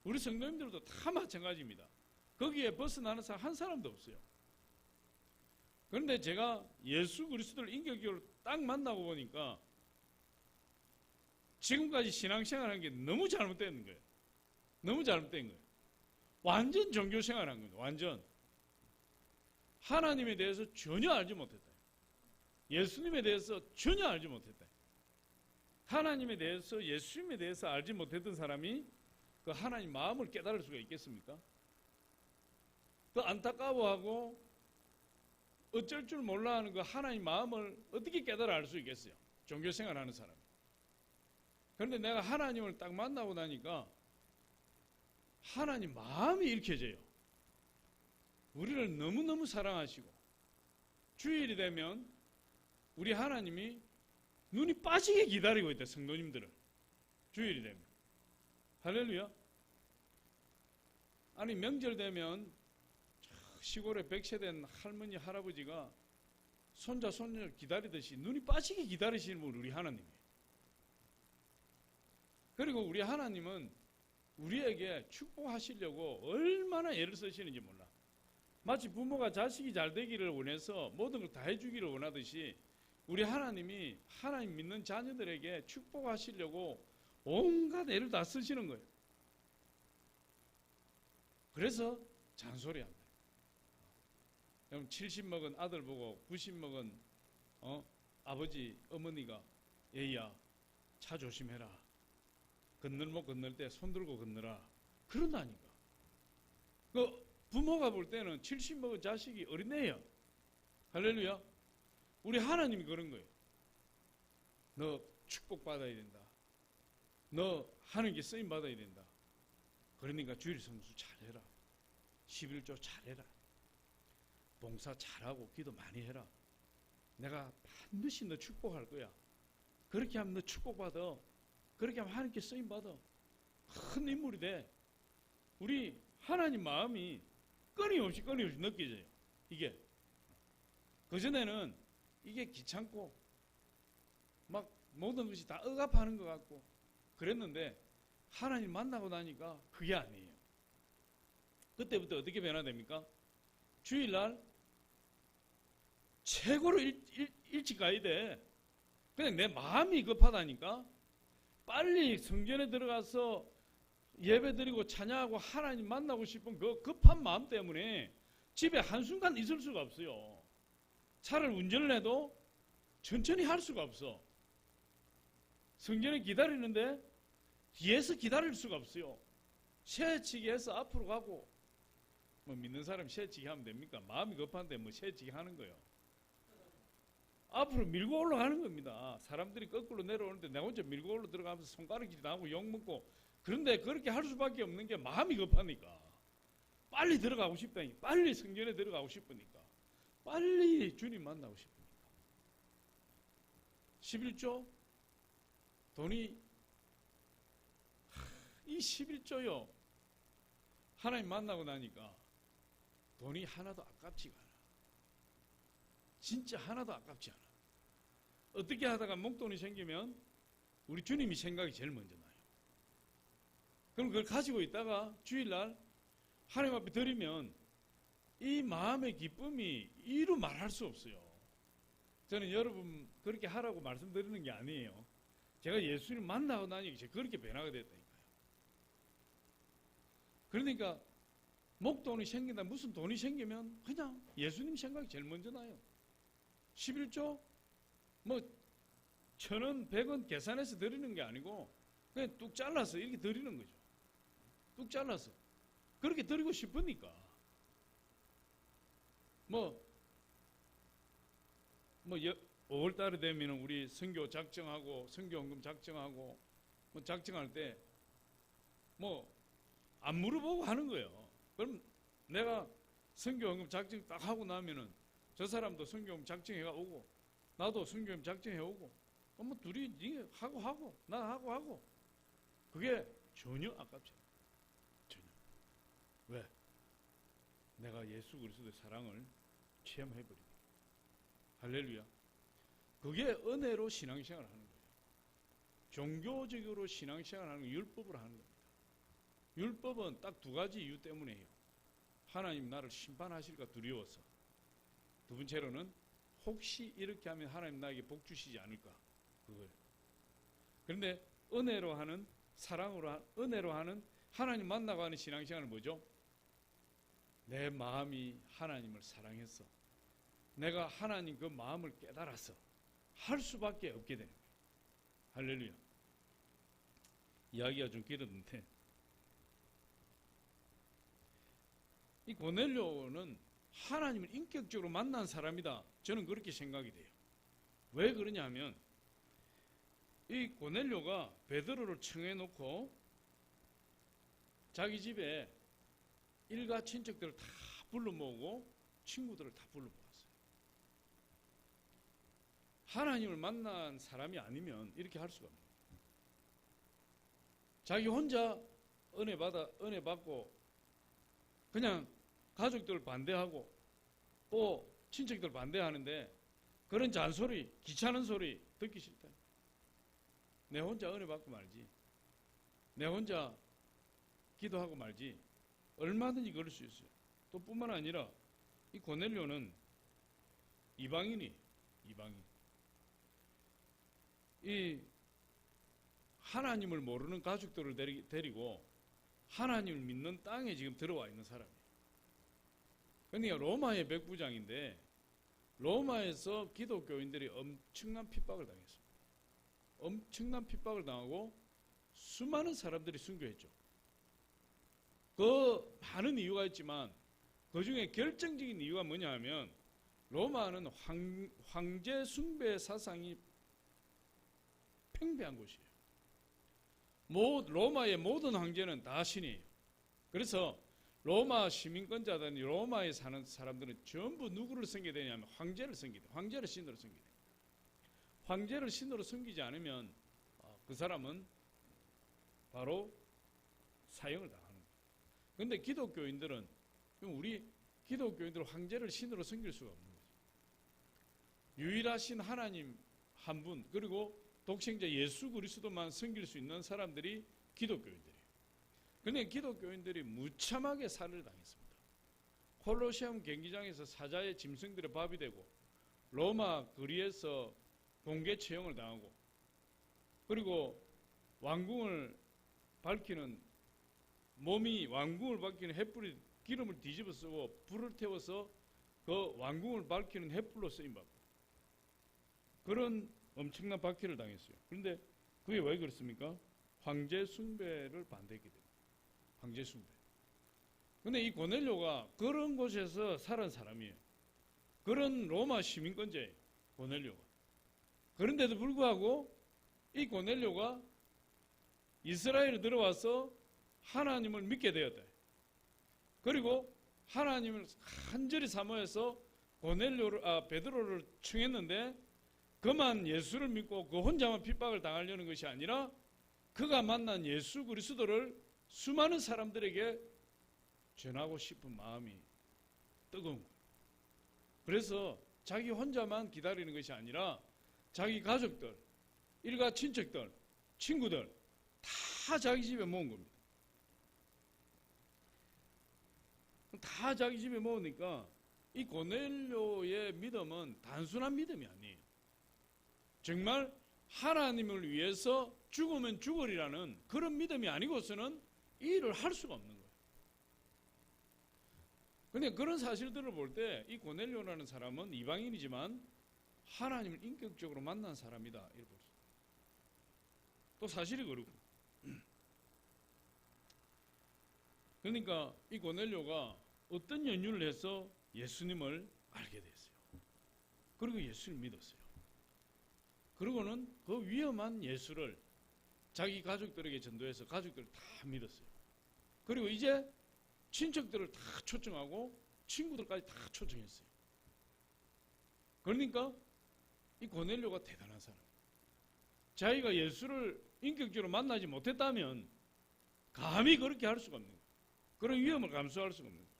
우리 성도님들도 다 마찬가지입니다. 거기에 벗어나는 사람 한 사람도 없어요. 그런데 제가 예수 그리스도를 인격적으로 딱 만나고 보니까 지금까지 신앙생활한 게 너무 잘못된 거예요. 너무 잘못된 거예요. 완전 종교생활한 겁니다. 완전. 하나님에 대해서 전혀 알지 못했다. 예수님에 대해서 전혀 알지 못했다. 하나님에 대해서, 예수님에 대해서 알지 못했던 사람이 그 하나님 마음을 깨달을 수가 있겠습니까? 그 안타까워하고 어쩔 줄 몰라 하는 그 하나님 마음을 어떻게 깨달아 알 수 있겠어요? 종교생활 하는 사람이. 그런데 내가 하나님을 딱 만나고 나니까 하나님 마음이 읽혀져요. 우리를 너무너무 사랑하시고 주일이 되면 우리 하나님이 눈이 빠지게 기다리고 있다. 성도님들을. 주일이 되면. 할렐루야. 아니 명절 되면 시골에 100세 된 할머니 할아버지가 손자 손녀를 기다리듯이 눈이 빠지게 기다리시는 분 우리 하나님이에요. 그리고 우리 하나님은 우리에게 축복하시려고 얼마나 애를 쓰시는지 몰라. 마치 부모가 자식이 잘 되기를 원해서 모든 걸 다 해주기를 원하듯이 우리 하나님이 하나님 믿는 자녀들에게 축복하시려고 온갖 애를 다 쓰시는 거예요. 그래서 잔소리한다. 그럼 70 먹은 아들 보고 90 먹은 아버지 어머니가 얘야 차 조심해라. 건널목 건널 때 손 들고 건너라. 그런다니까. 그 부모가 볼 때는 70 먹은 자식이 어린애예요. 할렐루야. 우리 하나님이 그런 거예요. 너 축복받아야 된다. 너 하는 게 쓰임 받아야 된다. 그러니까 주일 성수 잘해라. 11조 잘해라. 봉사 잘하고 기도 많이 해라. 내가 반드시 너 축복할 거야. 그렇게 하면 너 축복받아. 그렇게 하면 하나님께 쓰임 받아. 큰 인물이 돼. 우리 하나님 마음이 끊임없이 느껴져요. 이게. 그전에는 이게 귀찮고 막 모든 것이 다 억압하는 것 같고 그랬는데 하나님 만나고 나니까 그게 아니에요. 그때부터 어떻게 변화됩니까? 주일날 최고로 일찍 가야 돼. 그냥 내 마음이 급하다니까. 빨리 성전에 들어가서 예배드리고 찬양하고 하나님 만나고 싶은 그 급한 마음 때문에 집에 한순간 있을 수가 없어요. 차를 운전을 해도 천천히 할 수가 없어. 성전에 기다리는데 뒤에서 기다릴 수가 없어요. 새치기 해서 앞으로 가고 뭐 믿는 사람 새치기 하면 됩니까? 마음이 급한데 뭐 새치기 하는 거예요. 앞으로 밀고 올라가는 겁니다. 사람들이 거꾸로 내려오는데 내가 혼자 밀고 올라 들어가면서 손가락질 나고 욕먹고 그런데 그렇게 할 수밖에 없는 게 마음이 급하니까 빨리 들어가고 싶다니까. 빨리 성전에 들어가고 싶으니까 빨리 주님 만나고 싶으니까 11조 돈이 이 11조요 하나님 만나고 나니까 돈이 하나도 아깝지가 않아. 진짜 하나도 아깝지 않아. 어떻게 하다가 목돈이 생기면 우리 주님이 생각이 제일 먼저 나요. 그럼 그걸 가지고 있다가 주일날 하나님 앞에 드리면 이 마음의 기쁨이 이루 말할 수 없어요. 저는 여러분 그렇게 하라고 말씀드리는 게 아니에요. 제가 예수님 만나고 나니까 제가 그렇게 변화가 됐다니까요. 그러니까 목돈이 생긴다. 무슨 돈이 생기면 그냥 예수님 생각이 제일 먼저 나요. 11조 뭐 1,000원, 100원 계산해서 드리는 게 아니고 그냥 뚝 잘라서 이렇게 드리는 거죠. 뚝 잘라서 그렇게 드리고 싶으니까 뭐 5월 달에 되면 우리 선교 작정하고 선교헌금 작정하고 뭐 작정할 때 뭐 안 물어보고 하는 거예요. 그럼 내가 선교헌금 작정 딱 하고 나면은 저 사람도 선교헌금 작정해가 오고 나도 선교헌금 작정해 오고 뭐 둘이 니 하고 나 하고 그게 전혀 아깝지 않아요. 전혀. 왜? 내가 예수 그리스도의 사랑을 체험해버리고 할렐루야. 그게 은혜로 신앙생활을 하는 거예요. 종교적으로 신앙생활을 하는 건 율법으로 하는 겁니다. 율법은 딱 두 가지 이유 때문에요. 하나님 나를 심판하실까 두려워서, 두 번째로는 혹시 이렇게 하면 하나님 나에게 복 주시지 않을까, 그걸. 그런데 은혜로 하는, 은혜로 하는 하나님 만나가는 신앙생활은 뭐죠? 내 마음이 하나님을 사랑해서 내가 하나님 그 마음을 깨달아서 할 수밖에 없게 되는 거예요. 할렐루야. 이야기가 좀 길었는데 이 고넬료는 하나님을 인격적으로 만난 사람이다. 저는 그렇게 생각이 돼요. 왜 그러냐 하면 이 고넬료가 베드로를 청해놓고 자기 집에 일가 친척들을 다 불러 모으고 친구들을 다 불러 모았어요. 하나님을 만난 사람이 아니면 이렇게 할 수가 없는 거예요. 자기 혼자 은혜 받고 그냥 가족들 반대하고 또 친척들 반대하는데 그런 잔소리, 귀찮은 소리 듣기 싫다. 내 혼자 은혜 받고 말지. 내 혼자 기도하고 말지. 얼마든지 그럴 수 있어요. 또 뿐만 아니라 이 고넬료는 이방인. 이 하나님을 모르는 가족들을 데리고 하나님을 믿는 땅에 지금 들어와 있는 사람이에요. 그러니까 로마의 백부장인데 로마에서 기독교인들이 엄청난 핍박을 당했습니다. 엄청난 핍박을 당하고 수많은 사람들이 순교했죠. 그 많은 이유가 있지만 그 중에 결정적인 이유가 뭐냐 하면 로마는 황제 숭배 사상이 팽배한 곳이에요. 로마의 모든 황제는 다 신이에요. 그래서 로마 시민권자들이 로마에 사는 사람들은 전부 누구를 섬기게 되냐면 황제를 섬기게 돼요. 황제를 신으로 섬기게 돼요. 황제를 신으로 섬기지 않으면 그 사람은 바로 사형을 당하는 거예요. 그런데 기독교인들은 우리 기독교인들은 황제를 신으로 섬길 수가 없는 거죠. 유일하신 하나님 한 분, 그리고 독생자 예수 그리스도만 섬길 수 있는 사람들이 기독교인들이에요. 그런데 기독교인들이 무참하게 살해를 당했습니다. 콜로세움 경기장에서 사자의 짐승들의 밥이 되고 로마 거리에서 공개 처형을 당하고 그리고 왕궁을 밝히는 횃불이 기름을 뒤집어 쓰고 불을 태워서 그 왕궁을 밝히는 횃불로 쓰임받고 그런 엄청난 박해를 당했어요. 그런데 그게 왜 그렇습니까? 황제 숭배를 반대했기 때문에. 황제 숭배. 근데 이 고넬료가 그런 곳에서 살은 사람이에요. 그런 로마 시민권자예요. 고넬료가. 그런데도 불구하고 이 고넬료가 이스라엘에 들어와서 하나님을 믿게 되었다. 그리고 하나님을 간절히 사모해서 베드로를 청했는데 그만 예수를 믿고 그 혼자만 핍박을 당하려는 것이 아니라 그가 만난 예수 그리스도를 수많은 사람들에게 전하고 싶은 마음이 뜨거운 거예요. 그래서 자기 혼자만 기다리는 것이 아니라 자기 가족들, 일가 친척들, 친구들 다 자기 집에 모은 겁니다. 다 자기 집에 모으니까 이 고넬료의 믿음은 단순한 믿음이 아니에요. 정말 하나님을 위해서 죽으면 죽으리라는 그런 믿음이 아니고서는 이 일을 할 수가 없는 거예요. 근데 그런 사실들을 볼 때 이 고넬료라는 사람은 이방인이지만 하나님을 인격적으로 만난 사람이다. 이렇게 볼 수 있어요. 또 사실이 그렇고. 그러니까 이 고넬료가 어떤 연유를 해서 예수님을 알게 됐어요. 그리고 예수를 믿었어요. 그리고는 그 위험한 예수를 자기 가족들에게 전도해서 가족들을 다 믿었어요. 그리고 이제 친척들을 다 초청하고 친구들까지 다 초청했어요. 그러니까 이 고넬료가 대단한 사람이에요. 자기가 예수를 인격적으로 만나지 못했다면 감히 그렇게 할 수가 없는 거예요. 그런 위험을 감수할 수가 없는 거예요.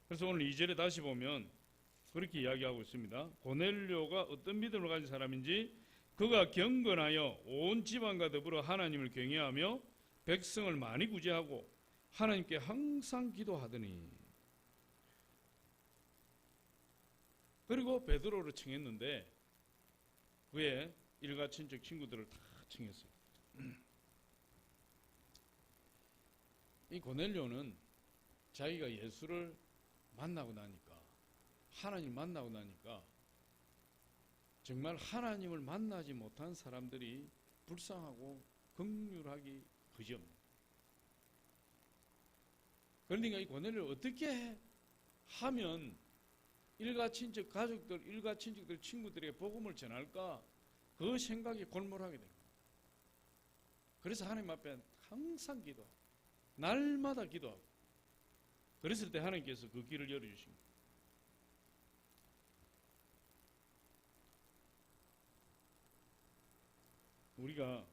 그래서 오늘 2절에 다시 보면 그렇게 이야기하고 있습니다. 고넬료가 어떤 믿음을 가진 사람인지 그가 경건하여 온 집안과 더불어 하나님을 경외하며 백성을 많이 구제하고 하나님께 항상 기도하더니, 그리고 베드로를 청했는데 그의 일가 친척 친구들을 다 청했어요. 이 고넬료는 자기가 예수를 만나고 나니까, 하나님을 만나고 나니까 정말 하나님을 만나지 못한 사람들이 불쌍하고 긍휼하기 그지없는. 그러니까 이 고넬료를 어떻게 하면 일가 친척 가족들, 일가 친척들 친구들에게 복음을 전할까, 그 생각이 골몰하게 됩니다. 그래서 하나님 앞에 항상 기도하고 날마다 기도하고, 그랬을 때 하나님께서 그 길을 열어주십니다. 우리가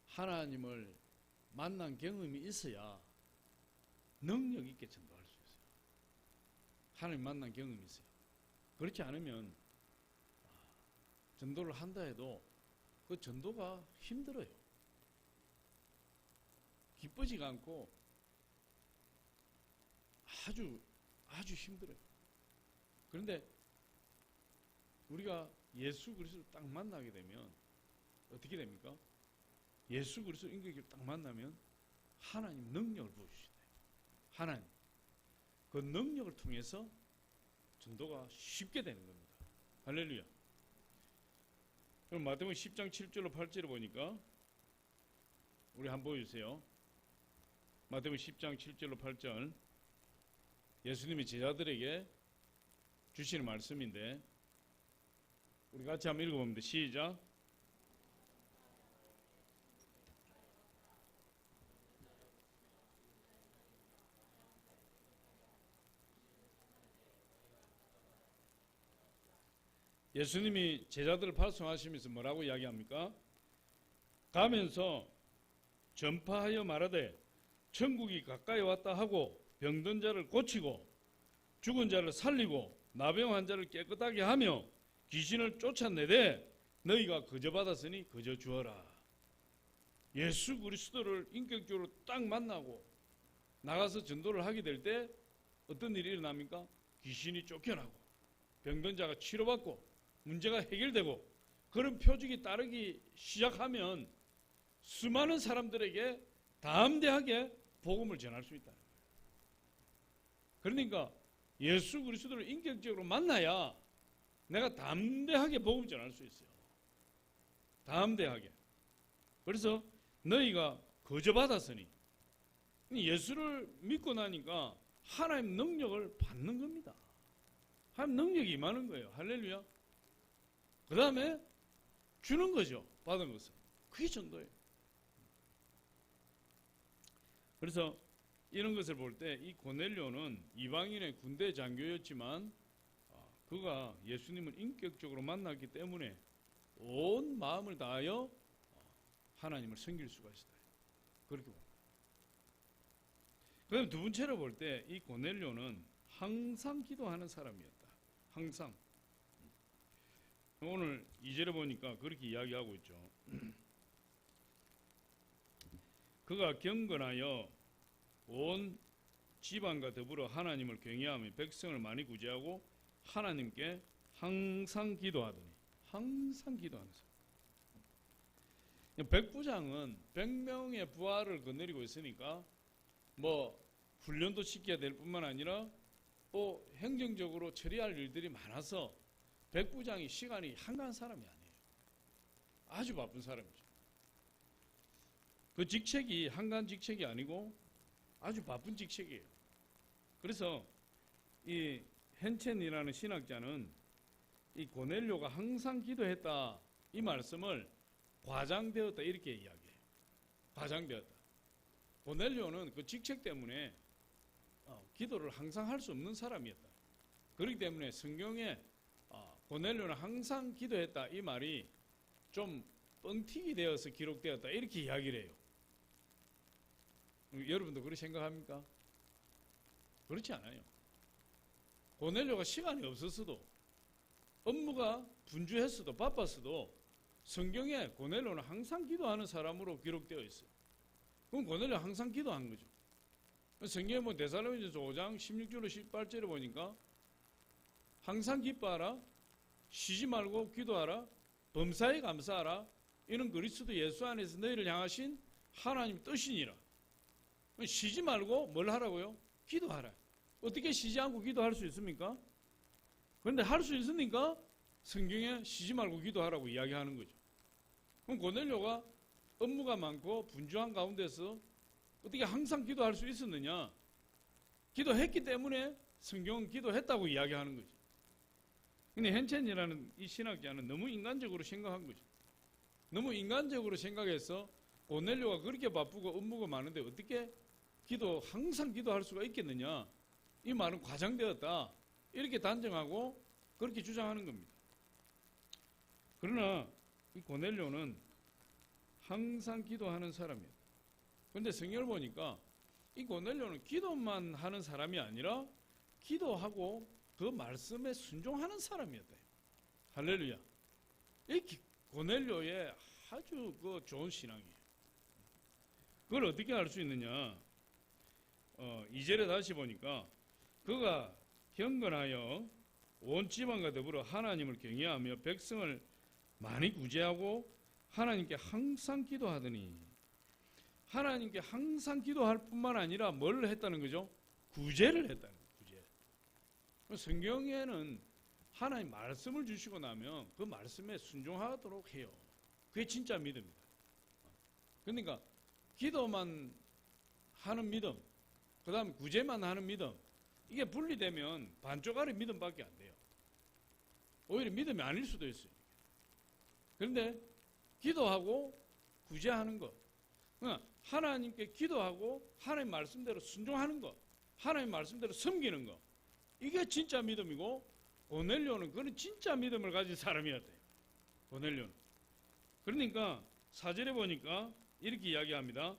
하나님을 만난 경험이 있어야 능력 있게 전도할 수 있어요. 하나님 만난 경험이 있어요. 그렇지 않으면 전도를 한다 해도 그 전도가 힘들어요. 기쁘지가 않고 아주 힘들어요. 그런데 우리가 예수 그리스도를 딱 만나게 되면 어떻게 됩니까? 예수 그리스도 인격을 딱 만나면 하나님 능력을 부어주신다. 하나님 그 능력을 통해서 전도가 쉽게 되는 겁니다. 할렐루야. 그럼 마태복음 10장 7절로 8절을 보니까 우리 한번 보여주세요. 마태복음 10장 7절로 8절, 예수님이 제자들에게 주시는 말씀인데 우리 같이 한번 읽어봅니다. 시작. 예수님이 제자들을 파송하시면서 뭐라고 이야기합니까? 가면서 전파하여 말하되 천국이 가까이 왔다 하고 병든 자를 고치고 죽은 자를 살리고 나병한 자를 깨끗하게 하며 귀신을 쫓아내되 너희가 거저 받았으니 거저 주어라. 예수 그리스도를 인격적으로 딱 만나고 나가서 전도를 하게 될 때 어떤 일이 일어납니까? 귀신이 쫓겨나고 병든 자가 치료받고 문제가 해결되고, 그런 표적이 따르기 시작하면 수많은 사람들에게 담대하게 복음을 전할 수 있다. 그러니까 예수 그리스도를 인격적으로 만나야 내가 담대하게 복음 전할 수 있어요. 담대하게. 그래서 너희가 거저 받았으니, 예수를 믿고 나니까 하나님 능력을 받는 겁니다. 하나님 능력이 임하는 거예요. 할렐루야. 그 다음에 주는 거죠. 받은 것을. 그게 전도예요. 그래서 이런 것을 볼 때 이 고넬료는 이방인의 군대 장교였지만 그가 예수님을 인격적으로 만났기 때문에 온 마음을 다하여 하나님을 섬길 수가 있어요. 그렇게 봅니다. 그 다음 두 번째로 볼 때 이 고넬료는 항상 기도하는 사람이었다. 항상. 오늘 2절에 보니까 그렇게 이야기하고 있죠. 그가 경건하여 온 집안과 더불어 하나님을 경외하며 백성을 많이 구제하고 하나님께 항상 기도하더니, 항상 기도하는 사람. 백부장은 100명의 부하를 거느리고 있으니까 뭐 훈련도 시켜야 될 뿐만 아니라 또 행정적으로 처리할 일들이 많아서 백부장이 시간이 한가한 사람이 아니에요. 아주 바쁜 사람이죠. 그 직책이 한가한 직책이 아니고 아주 바쁜 직책이에요. 그래서 이 헨첸이라는 신학자는 이 고넬료가 항상 기도했다 이 말씀을 과장되었다 이렇게 이야기해요. 과장되었다. 고넬료는 그 직책 때문에 기도를 항상 할 수 없는 사람이었다. 그렇기 때문에 성경에 고넬료는 항상 기도했다 이 말이 좀 뻥튀기 되어서 기록되었다 이렇게 이야기를 해요. 여러분도 그렇게 생각합니까? 그렇지 않아요. 고넬료가 시간이 없었어도 업무가 분주했어도 바빴어도 성경에 고넬료는 항상 기도하는 사람으로 기록되어 있어요. 그럼 고넬료 항상 기도한 거죠. 성경에 뭐 데살로니가서 5장 16절로 18절에 보니까 항상 기뻐하라, 쉬지 말고 기도하라, 범사에 감사하라, 이는 그리스도 예수 안에서 너희를 향하신 하나님 뜻이니라. 쉬지 말고 뭘 하라고요? 기도하라. 어떻게 쉬지 않고 기도할 수 있습니까? 그런데 할 수 있으니까 성경에 쉬지 말고 기도하라고 이야기하는 거죠. 그럼 고넬료가 업무가 많고 분주한 가운데서 어떻게 항상 기도할 수 있었느냐? 기도했기 때문에 성경은 기도했다고 이야기하는 거죠. 근데 헨첸이라는 이 신학자는 너무 인간적으로 생각한 거죠. 너무 인간적으로 생각해서 고넬료가 그렇게 바쁘고 업무가 많은데 어떻게 항상 기도할 수가 있겠느냐? 이 말은 과장되었다. 이렇게 단정하고 그렇게 주장하는 겁니다. 그러나 이 고넬료는 항상 기도하는 사람이에요. 그런데 성경을 보니까 이 고넬료는 기도만 하는 사람이 아니라 기도하고 그 말씀에 순종하는 사람이었다. 할렐루야. 이 고넬료의 아주 좋은 신앙이에요. 그걸 어떻게 알 수 있느냐? 2절에 다시 보니까 그가 경건하여 온 지방과 더불어 하나님을 경외하며 백성을 많이 구제하고 하나님께 항상 기도하더니, 하나님께 항상 기도할 뿐만 아니라 뭘 했다는 거죠? 구제를 했다는 거예요. 구제. 성경에는 하나님 말씀을 주시고 나면 그 말씀에 순종하도록 해요. 그게 진짜 믿음이다. 그러니까 기도만 하는 믿음, 그 다음에 구제만 하는 믿음, 이게 분리되면 반쪽짜리 믿음밖에 안 돼요. 오히려 믿음이 아닐 수도 있어요. 그런데 기도하고 구제하는 것, 하나님께 기도하고 하나님 말씀대로 순종하는 것, 하나님 말씀대로 섬기는 것, 이게 진짜 믿음이고, 고넬료는 그런 진짜 믿음을 가진 사람이었대요. 고넬료는. 그러니까 4절에 보니까 이렇게 이야기합니다.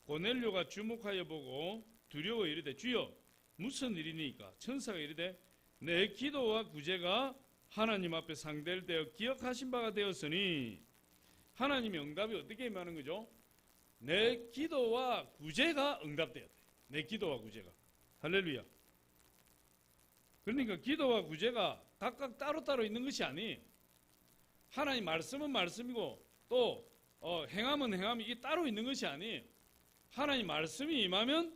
고넬료가 주목하여 보고 두려워 이르되 주여 무슨 일이니까? 천사가 이르되 내 기도와 구제가 하나님 앞에 상달되어 기억하신 바가 되었으니, 하나님의 응답이 어떻게 임하는 거죠? 내 기도와 구제가 응답되었다. 내 기도와 구제가. 할렐루야. 그러니까 기도와 구제가 각각 따로따로 있는 것이 아니, 하나님 말씀은 말씀이고 또 행함은 행함이 이게 따로 있는 것이 아니, 하나님 말씀이 임하면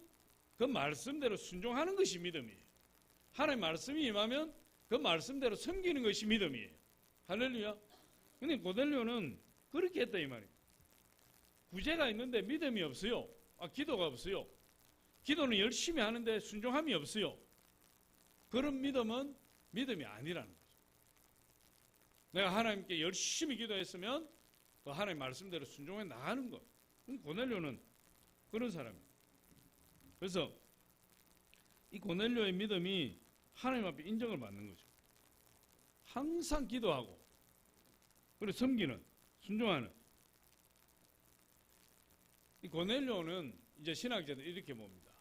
그 말씀대로 순종하는 것이 믿음이에요. 하나님 말씀이 임하면 그 말씀대로 섬기는 것이 믿음이에요. 할렐루야. 근데 고넬료는 그렇게 했다 이 말이에요. 구제가 있는데 믿음이 없어요. 기도가 없어요. 기도는 열심히 하는데 순종함이 없어요. 그런 믿음은 믿음이 아니라는 거죠. 내가 하나님께 열심히 기도했으면 그 하나님 말씀대로 순종해 나가는 것. 고넬료는 그런 사람이에요. 그래서 이 고넬료의 믿음이 하나님 앞에 인정을 받는 거죠. 항상 기도하고 그리고 섬기는, 순종하는. 이 고넬료는 이제 신학자들 이렇게 봅니다.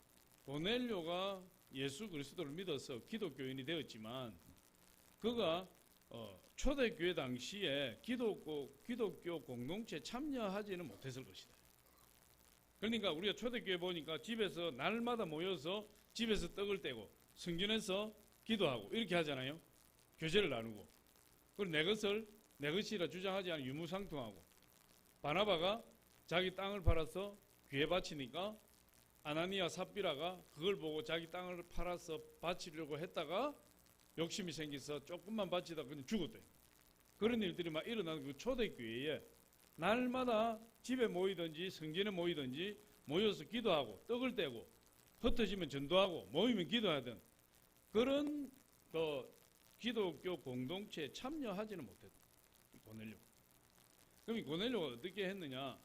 고넬료가 예수 그리스도를 믿어서 기독교인이 되었지만 그가 초대교회 당시에 기독교 공동체에 참여하지는 못했을 것이다. 그러니까 우리가 초대교회 보니까 집에서 날마다 모여서 집에서 떡을 떼고 성전에서 기도하고 이렇게 하잖아요. 교제를 나누고. 그리고 내 것이라 주장하지 않은 유무상통하고. 바나바가 자기 땅을 팔아서 교회 바치니까 아나니아 삽비라가 그걸 보고 자기 땅을 팔아서 바치려고 했다가 욕심이 생겨서 조금만 바치다 그냥 죽었대. 그런 일들이 막 일어나는 그 초대교회에 날마다 집에 모이든지 성전에 모이든지 모여서 기도하고 떡을 떼고 흩어지면 전도하고 모이면 기도하던 그런 기독교 공동체에 참여하지는 못했다. 고넬료. 그럼 이 고넬료가 어떻게 했느냐?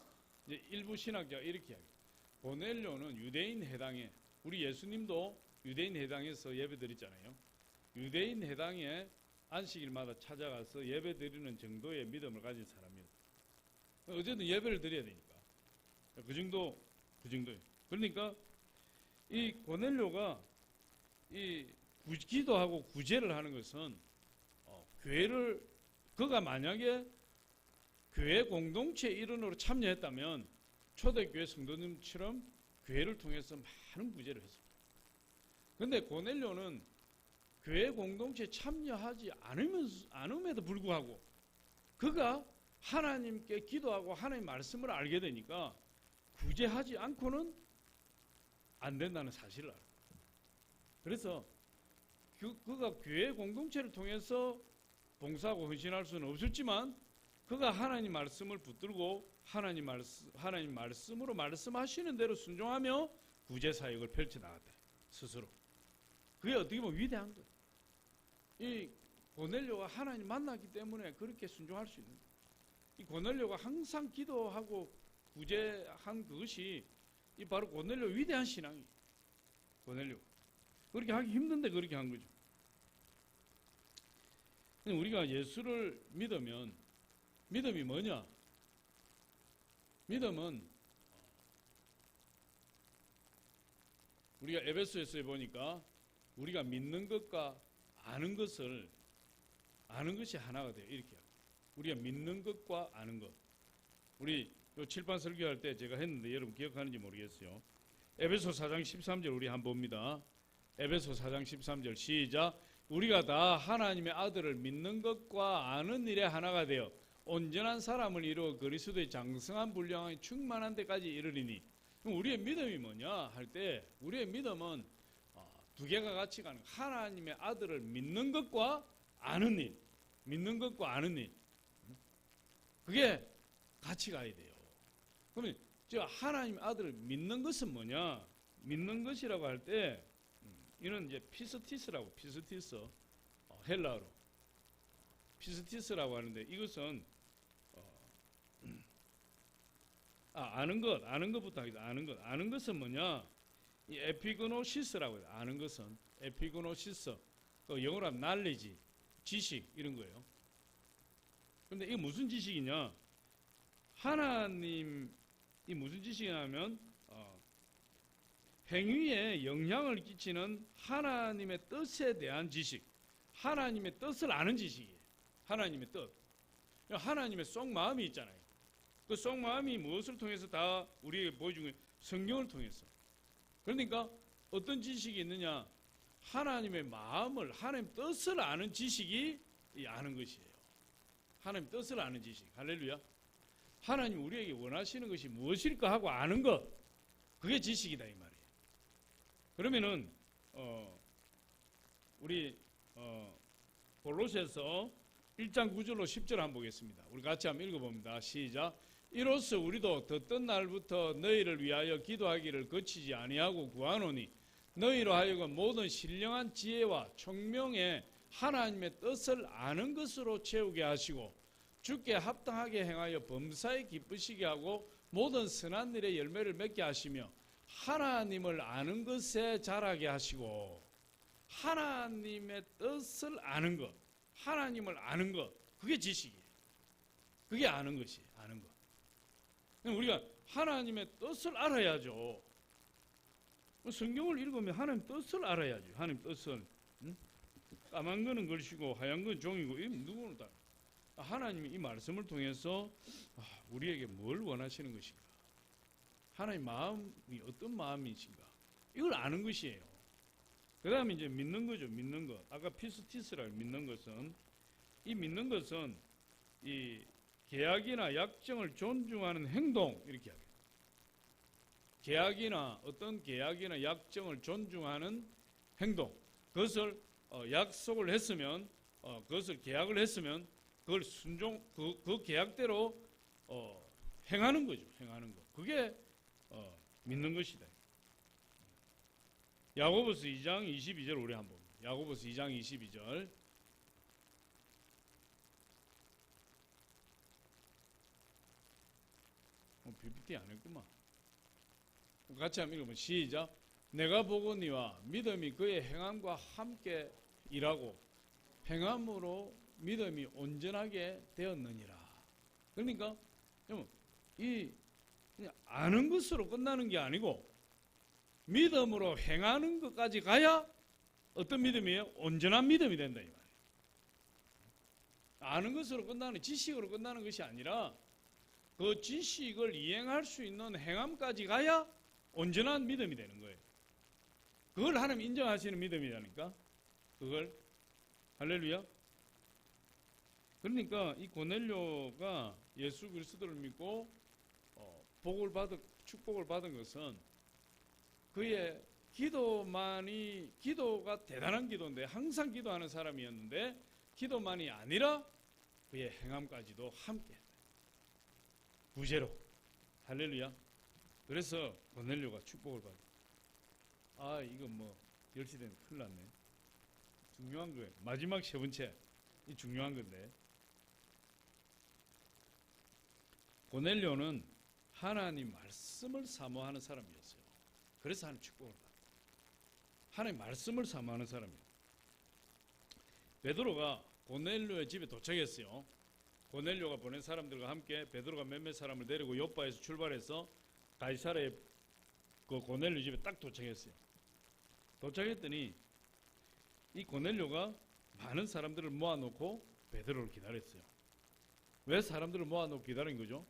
이제 일부 신학자가 이렇게 이야기해요. 고넬료는 유대인 해당에, 우리 예수님도 유대인 해당에서 예배 드렸잖아요. 유대인 해당에 안식일마다 찾아가서 예배 드리는 정도의 믿음을 가진 사람이에요. 어쨌든 예배를 드려야 되니까. 그 정도예요. 그러니까 이 고넬료가 이 기도하고 구제를 하는 것은 교회를, 그가 만약에 교회 공동체 일원으로 참여했다면 초대교회 성도님처럼 교회를 통해서 많은 구제를 했습니다. 그런데 고넬료는 교회 공동체에 참여하지 않음에도 불구하고 그가 하나님께 기도하고 하나님의 말씀을 알게 되니까 구제하지 않고는 안 된다는 사실을 알아요. 그래서 그가 교회 공동체를 통해서 봉사하고 헌신할 수는 없었지만 그가 하나님 말씀을 붙들고 하나님 말씀으로 말씀하시는 대로 순종하며 구제 사역을 펼쳐나갔다. 스스로. 그게 어떻게 보면 위대한 거예요. 이 고넬료가 하나님 만났기 때문에 그렇게 순종할 수 있는 거예요. 이 고넬료가 항상 기도하고 구제한 그것이 이 바로 고넬료 위대한 신앙이에요. 고넬료. 그렇게 하기 힘든데 그렇게 한 거죠. 우리가 예수를 믿으면 믿음이 뭐냐? 믿음은 우리가 에베소에서 보니까 우리가 믿는 것과 아는 것을 아는 것이 하나가 돼요. 이렇게 우리가 믿는 것과 아는 것. 우리 요 칠판 설교할 때 제가 했는데 여러분 기억하는지 모르겠어요. 에베소 4장 13절 우리 한번 봅니다. 에베소 4장 13절 시작. 우리가 다 하나님의 아들을 믿는 것과 아는 일에 하나가 되어 온전한 사람을 이루어 그리스도의 장성한 분량이 충만한 데까지 이르리니. 그럼 우리의 믿음이 뭐냐 할 때 우리의 믿음은 두 개가 같이 가는 거예요. 하나님의 아들을 믿는 것과 아는 일. 믿는 것과 아는 일. 그게 같이 가야 돼요. 그러면 하나님의 아들을 믿는 것은 뭐냐? 믿는 것이라고 할 때 이는 이제 피스티스라고, 피스티스 헬라어로 피스티스라고 하는데 이것은 아는 것부터 하겠습니다. 아는 것은 뭐냐? 이 에피그노시스라고 해요. 아는 것은 에피그노시스, 영어로 하면 knowledge, 지식 이런 거예요. 그런데 이게 무슨 지식이냐? 하나님이 무슨 지식이냐면 행위에 영향을 끼치는 하나님의 뜻에 대한 지식, 하나님의 뜻을 아는 지식이에요. 하나님의 뜻. 하나님의 속마음이 있잖아요. 그 속마음이 무엇을 통해서 다 우리에게 보여준 거예요? 성경을 통해서. 그러니까 어떤 지식이 있느냐? 하나님의 마음을, 하나님의 뜻을 아는 지식이 아는 것이에요. 하나님의 뜻을 아는 지식. 할렐루야. 하나님 우리에게 원하시는 것이 무엇일까 하고 아는 것. 그게 지식이다 이 말이에요. 그러면은 우리 골로새서 1장 9절로 10절 한번 보겠습니다. 우리 같이 한번 읽어봅니다. 시작. 이로써 우리도 듣던 날부터 너희를 위하여 기도하기를 거치지 아니하고 구하노니 너희로 하여금 모든 신령한 지혜와 총명에 하나님의 뜻을 아는 것으로 채우게 하시고 주께 합당하게 행하여 범사에 기쁘시게 하고 모든 선한 일의 열매를 맺게 하시며 하나님을 아는 것에 자라게 하시고. 하나님의 뜻을 아는 것, 하나님을 아는 것, 그게 지식이에요. 그게 아는 것이에요. 아는 것. 우리가 하나님의 뜻을 알아야죠. 성경을 읽으면 하나님 뜻을 알아야죠. 하나님 뜻을. 까만 거는 글씨고 하얀 건 종이고 이 누구는 다. 하나님이 이 말씀을 통해서 우리에게 뭘 원하시는 것인가? 하나님 마음이 어떤 마음이신가? 이걸 아는 것이에요. 그 다음에 이제 믿는 거죠. 믿는 것. 아까 피스티스라고 믿는 것은 이 믿는 것은 이 계약이나 약정을 존중하는 행동 이렇게 하게. 계약이나 어떤 계약이나 약정을 존중하는 행동, 그것을 약속을 했으면 그것을 계약을 했으면 그걸 그 계약대로 행하는 거죠. 행하는 거. 그게 믿는 것이다. 야고보서 2장 22절 우리 한번 봅니다. 야고보서 2장 22절. PPT 안 했구만. 같이 한번 읽어보면 시작. 내가 보거니와 믿음이 그의 행함과 함께 일하고 행함으로 믿음이 온전하게 되었느니라. 그러니까 이 그냥 아는 것으로 끝나는 게 아니고 믿음으로 행하는 것까지 가야 어떤 믿음이에요? 온전한 믿음이 된다 이 말이에요. 아는 것으로 끝나는, 지식으로 끝나는 것이 아니라 그 지식을 이행할 수 있는 행함까지 가야 온전한 믿음이 되는 거예요. 그걸 하나님 인정하시는 믿음이라니까. 그걸 할렐루야. 그러니까 이 고넬료가 예수 그리스도를 믿고 축복을 받은 것은 그의 기도가 대단한 기도인데 항상 기도하는 사람이었는데 기도만이 아니라 그의 행함까지도 함께 구제로. 할렐루야. 그래서 고넬료가 축복을 받아. 이거 10시 되면 큰일 났네. 중요한 거예요. 마지막 세 번째. 이 중요한 건데. 고넬료는 하나님 말씀을 사모하는 사람이었어요. 그래서 하나님 축복을 받아요. 하나님 말씀을 사모하는 사람이에요. 베드로가 고넬료의 집에 도착했어요. 고넬료가 보낸 사람들과 함께 베드로가 몇몇 사람을 데리고 요빠에서 출발해서 가이사랴의 그 고넬료 집에 딱 도착했어요. 도착했더니 이 고넬료가 많은 사람들을 모아놓고 베드로를 기다렸어요. 왜 사람들을 모아놓고 기다린 거죠?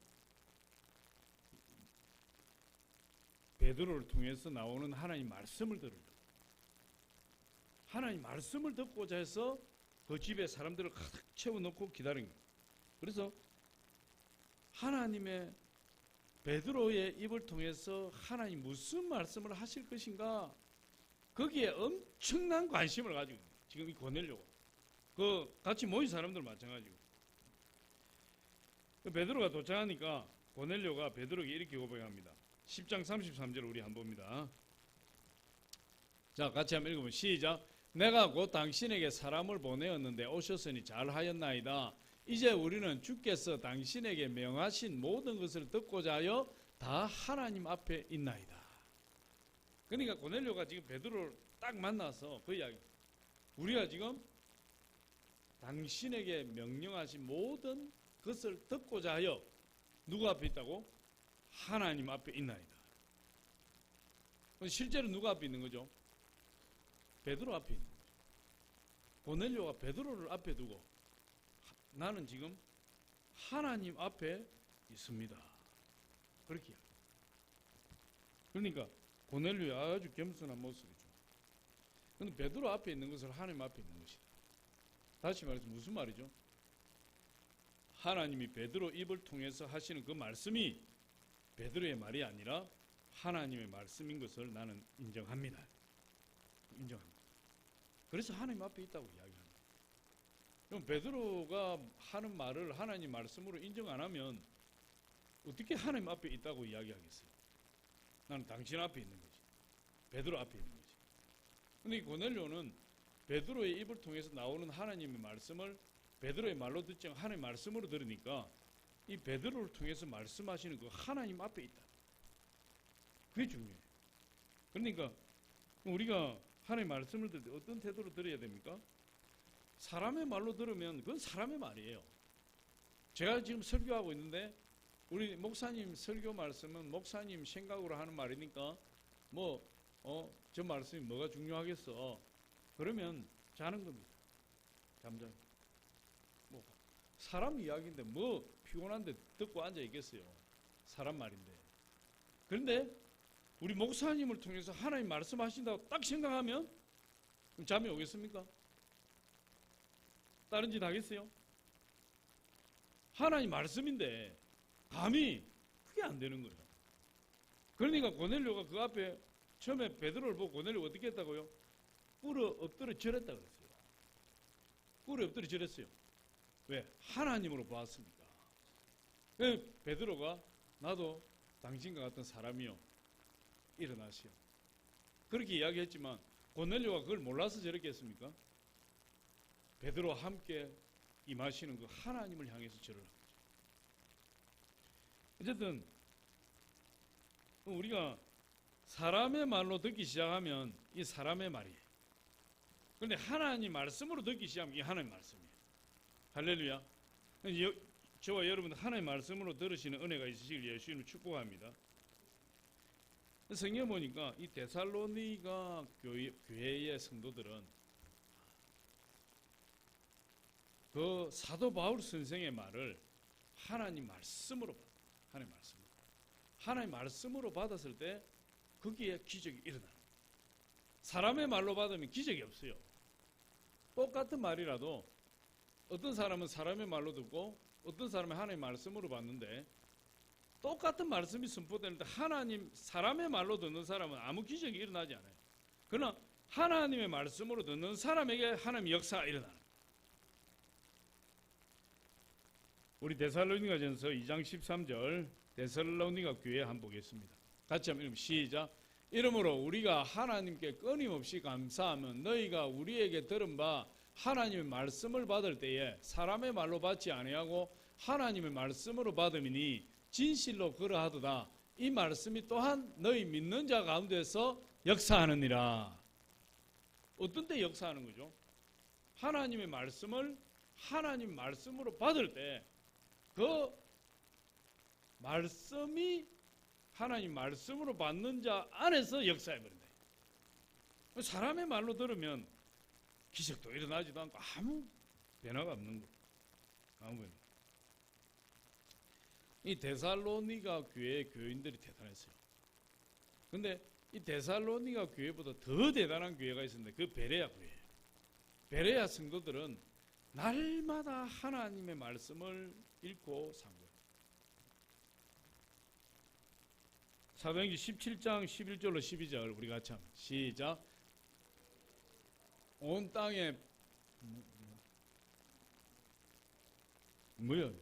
베드로를 통해서 나오는 하나님 말씀을 들으려고. 하나님 말씀을 듣고자 해서 그 집에 사람들을 가득 채워놓고 기다린 거예요. 그래서 하나님의 베드로의 입을 통해서 하나님 무슨 말씀을 하실 것인가, 거기에 엄청난 관심을 가지고 있는 거예요. 지금 이 고넬료가 그 같이 모인 사람들 마찬가지고. 베드로가 도착하니까 고넬료가 베드로에게 이렇게 고백합니다. 10장 33절 우리 한번 봅니다. 자, 같이 한번 읽어보면 시작. 내가 곧 당신에게 사람을 보내었는데 오셨으니 잘하였나이다. 이제 우리는 주께서 당신에게 명하신 모든 것을 듣고자 하여 다 하나님 앞에 있나이다. 그러니까 고넬료가 지금 베드로를 딱 만나서 그 이야기, 우리가 지금 당신에게 명령하신 모든 것을 듣고자 하여 누구 앞에 있다고? 하나님 앞에 있나이다. 실제로 누구 앞에 있는 거죠? 베드로 앞에 있는 거죠. 고넬료가 베드로를 앞에 두고 나는 지금 하나님 앞에 있습니다. 그렇게 이야기해요. 그러니까 고넬료의 아주 겸손한 모습이죠. 그런데 베드로 앞에 있는 것을 하나님 앞에 있는 것이다. 다시 말해서 무슨 말이죠? 하나님이 베드로 입을 통해서 하시는 그 말씀이 베드로의 말이 아니라 하나님의 말씀인 것을 나는 인정합니다. 인정합니다. 그래서 하나님 앞에 있다고 이야기합니다. 그럼 베드로가 하는 말을 하나님 말씀으로 인정 안 하면 어떻게 하나님 앞에 있다고 이야기하겠어요? 나는 당신 앞에 있는 거지. 베드로 앞에 있는 거지. 근데 이 고넬료는 베드로의 입을 통해서 나오는 하나님의 말씀을 베드로의 말로 듣지 않고 하나님의 말씀으로 들으니까 이 베드로를 통해서 말씀하시는 그 하나님 앞에 있다. 그게 중요해요. 그러니까 우리가 하나님의 말씀을 들을 때 어떤 태도로 들어야 됩니까? 사람의 말로 들으면 그건 사람의 말이에요. 제가 지금 설교하고 있는데 우리 목사님 설교 말씀은 목사님 생각으로 하는 말이니까 저 말씀이 뭐가 중요하겠어. 그러면 자는 겁니다. 잠자요. 사람 이야기인데 피곤한데 듣고 앉아 있겠어요. 사람 말인데. 그런데 우리 목사님을 통해서 하나님 말씀하신다고 딱 생각하면 그럼 잠이 오겠습니까? 다른 짓 하겠어요? 하나님 말씀인데 감히 그게 안 되는 거예요. 그러니까 고넬료가 그 앞에 처음에 베드로를 보고 고넬료가 어떻게 했다고요? 꿇어 엎드려 절했다 그랬어요. 꿇어 엎드려 절했어요. 왜? 하나님으로 보았으니까. 베드로가 나도 당신과 같은 사람이요, 일어나시오. 그렇게 이야기했지만 고넬료가 그걸 몰라서 저렇게 했습니까? 베드로와 함께 임하시는 그 하나님을 향해서 절을 한 거죠. 어쨌든 우리가 사람의 말로 듣기 시작하면 이 사람의 말이에요. 그런데 하나님 말씀으로 듣기 시작하면 이 하나님 말씀이에요. 할렐루야. 저와 여러분들 하나님 말씀으로 들으시는 은혜가 있으시길 예수님을 축복합니다. 성경에 보니까 이 데살로니가 교회의 성도들은 그 사도 바울 선생의 말을 하나님 말씀으로 받아요. 하나님 말씀으로 받았을 때 거기에 기적이 일어나는 거예요. 사람의 말로 받으면 기적이 없어요. 똑같은 말이라도 어떤 사람은 사람의 말로 듣고 어떤 사람은 하나님의 말씀으로 받는데 똑같은 말씀이 선포되는데 사람의 말로 듣는 사람은 아무 기적이 일어나지 않아요. 그러나 하나님의 말씀으로 듣는 사람에게 하나님의 역사가 일어나는 거예요. 우리 데살로니가전서 2장 13절 데살로니가 교회 한번 보겠습니다. 같이 한번 읽으면 시작. 이러므로 우리가 하나님께 끊임없이 감사하면 너희가 우리에게 들은 바 하나님의 말씀을 받을 때에 사람의 말로 받지 아니하고 하나님의 말씀으로 받음이니 진실로 그러하도다. 이 말씀이 또한 너희 믿는 자 가운데서 역사하느니라. 어떤 때 역사하는 거죠? 하나님의 말씀을 하나님 말씀으로 받을 때 그 말씀이 하나님 말씀으로 받는 자 안에서 역사해버린다. 사람의 말로 들으면 기적도 일어나지도 않고 아무 변화가 없는 거예요. 아무 변화. 이 데살로니가 교회의 교인들이 대단했어요. 근데 이 데살로니가 교회보다 더 대단한 교회가 있었는데 그 베레아 교회예요. 베레아 성도들은 날마다 하나님의 말씀을 읽고 산 거예요. 사도행전 17장 11절로 12절 우리 같이 한번 시작. 온 땅에 뭐야?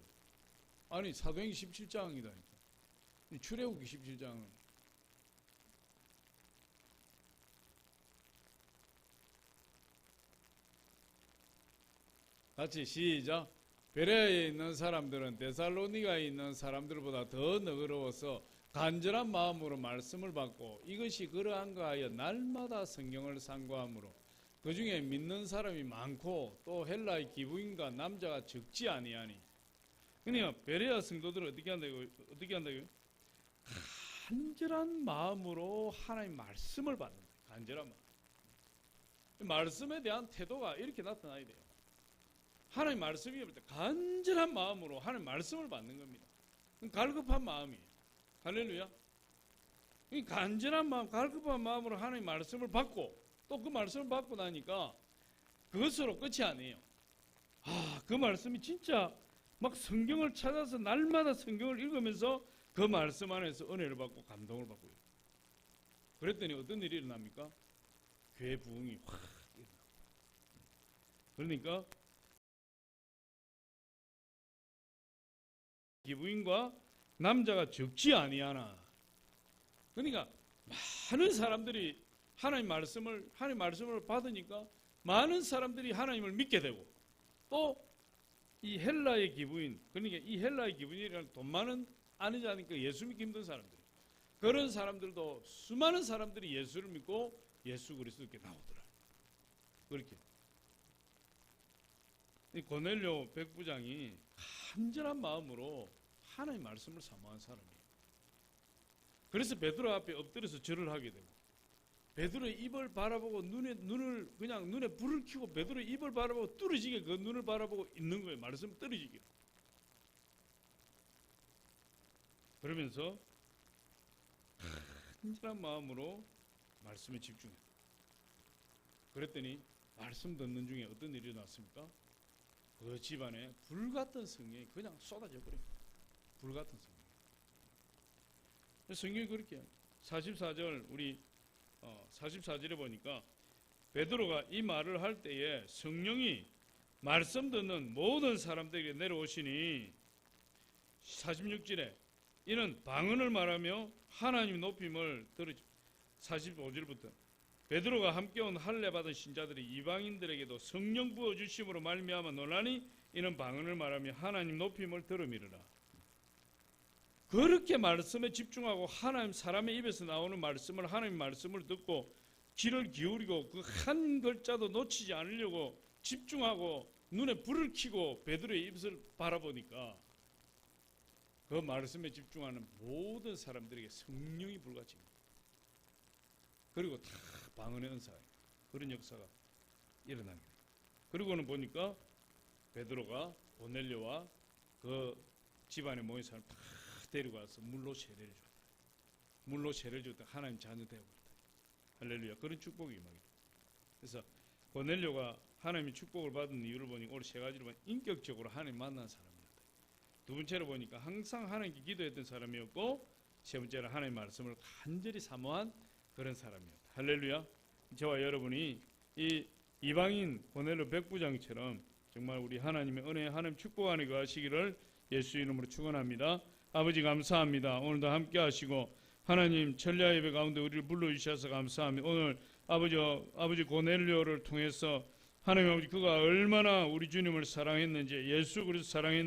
아니 사도행전 17장이다니까. 출애굽기 17장은 같이 시작. 베레아에 있는 사람들은 데살로니가에 있는 사람들보다 더 너그러워서 간절한 마음으로 말씀을 받고 이것이 그러한가 하여 날마다 성경을 상고하므로 그 중에 믿는 사람이 많고 또 헬라의 기부인과 남자가 적지 아니하니. 그러니까 베레아 성도들은 어떻게 한다고요? 간절한 마음으로 하나님 말씀을 받는 거예요. 간절한 마음. 말씀에 대한 태도가 이렇게 나타나야 돼요. 하나님 말씀이 볼 때 간절한 마음으로 하나님 말씀을 받는 겁니다. 갈급한 마음이에요. 할렐루야. 이 간절한 마음, 갈급한 마음으로 하나님 말씀을 받고 또 그 말씀을 받고 나니까 그것으로 끝이 아니에요. 그 말씀이 진짜 막 성경을 찾아서 날마다 성경을 읽으면서 그 말씀 안에서 은혜를 받고 감동을 받고요. 그랬더니 어떤 일이 일어납니까? 교회 부흥이 확 일어나고. 그러니까 기부인과 남자가 적지 아니하나. 그러니까 많은 사람들이 하나님 말씀을 받으니까 많은 사람들이 하나님을 믿게 되고 또 이 헬라의 기부인, 그러니까 이 헬라의 기부인이라는 돈 많은 아니지 않으니까 예수 믿기 힘든 사람들, 그런 사람들도 수많은 사람들이 예수를 믿고 예수 그리스도께 나오더라. 그렇게 이 고넬료 백부장이 간절한 마음으로 하나님 말씀을 사모한 사람이에요. 그래서 베드로 앞에 엎드려서 절을 하게 되고 베드로의 입을 바라보고 눈에 불을 켜고 베드로의 입을 바라보고 뚫어지게 그 눈을 바라보고 있는 거예요. 말씀 떨어지게. 그러면서 간절한 마음으로 말씀에 집중했다. 그랬더니 말씀 듣는 중에 어떤 일이 일어났습니까? 그 집안에 불같은 성령이 그냥 쏟아져 버립니다. 불같은 성령. 성경이 그렇게 44절 우리 44절에 보니까 베드로가 이 말을 할 때에 성령이 말씀 듣는 모든 사람들에게 내려오시니 46절에 이는 방언을 말하며 하나님 높임을 들으시. 45절부터 베드로가 함께 온 할례 받은 신자들이 이방인들에게도 성령 부어 주심으로 말미암아 놀라니 이는 방언을 말하며 하나님 높임을 들음이르라. 그렇게 말씀에 집중하고 하나님 사람의 입에서 나오는 말씀을 하나님 말씀을 듣고 귀를 기울이고 그 한 글자도 놓치지 않으려고 집중하고 눈에 불을 켜고 베드로의 입을 바라보니까 그 말씀에 집중하는 모든 사람들에게 성령이 불같이 그리고 다 방언의 은사예요. 그런 역사가 일어나게 돼요. 그리고는 보니까 베드로가 고넬료와 그 집안에 모인 사람 다 데리고 와서 물로 세례를 줬다. 물로 세례를 줬다. 하나님 자녀 되어버렸다. 할렐루야. 그런 축복이 임하게 돼요. 그래서 고넬료가 하나님의 축복을 받은 이유를 보니 오늘 세 가지로 보니 인격적으로 하나님 만난 사람이었다. 두 번째로 보니까 항상 하나님께 기도했던 사람이었고 세 번째로 하나님의 말씀을 간절히 사모한 그런 사람이었다. 할렐루야. 저와 여러분이 이 이방인 고넬료 백부장처럼 정말 우리 하나님의 은혜, 하나님 축복 안에 거하시기를 예수 이름으로 축원합니다. 아버지 감사합니다. 오늘도 함께 하시고 하나님 천리아 예배 가운데 우리를 불러주셔서 감사합니다. 오늘 아버지 고넬료를 통해서 하나님 아버지 그가 얼마나 우리 주님을 사랑했는지 예수 그리스도 사랑했는지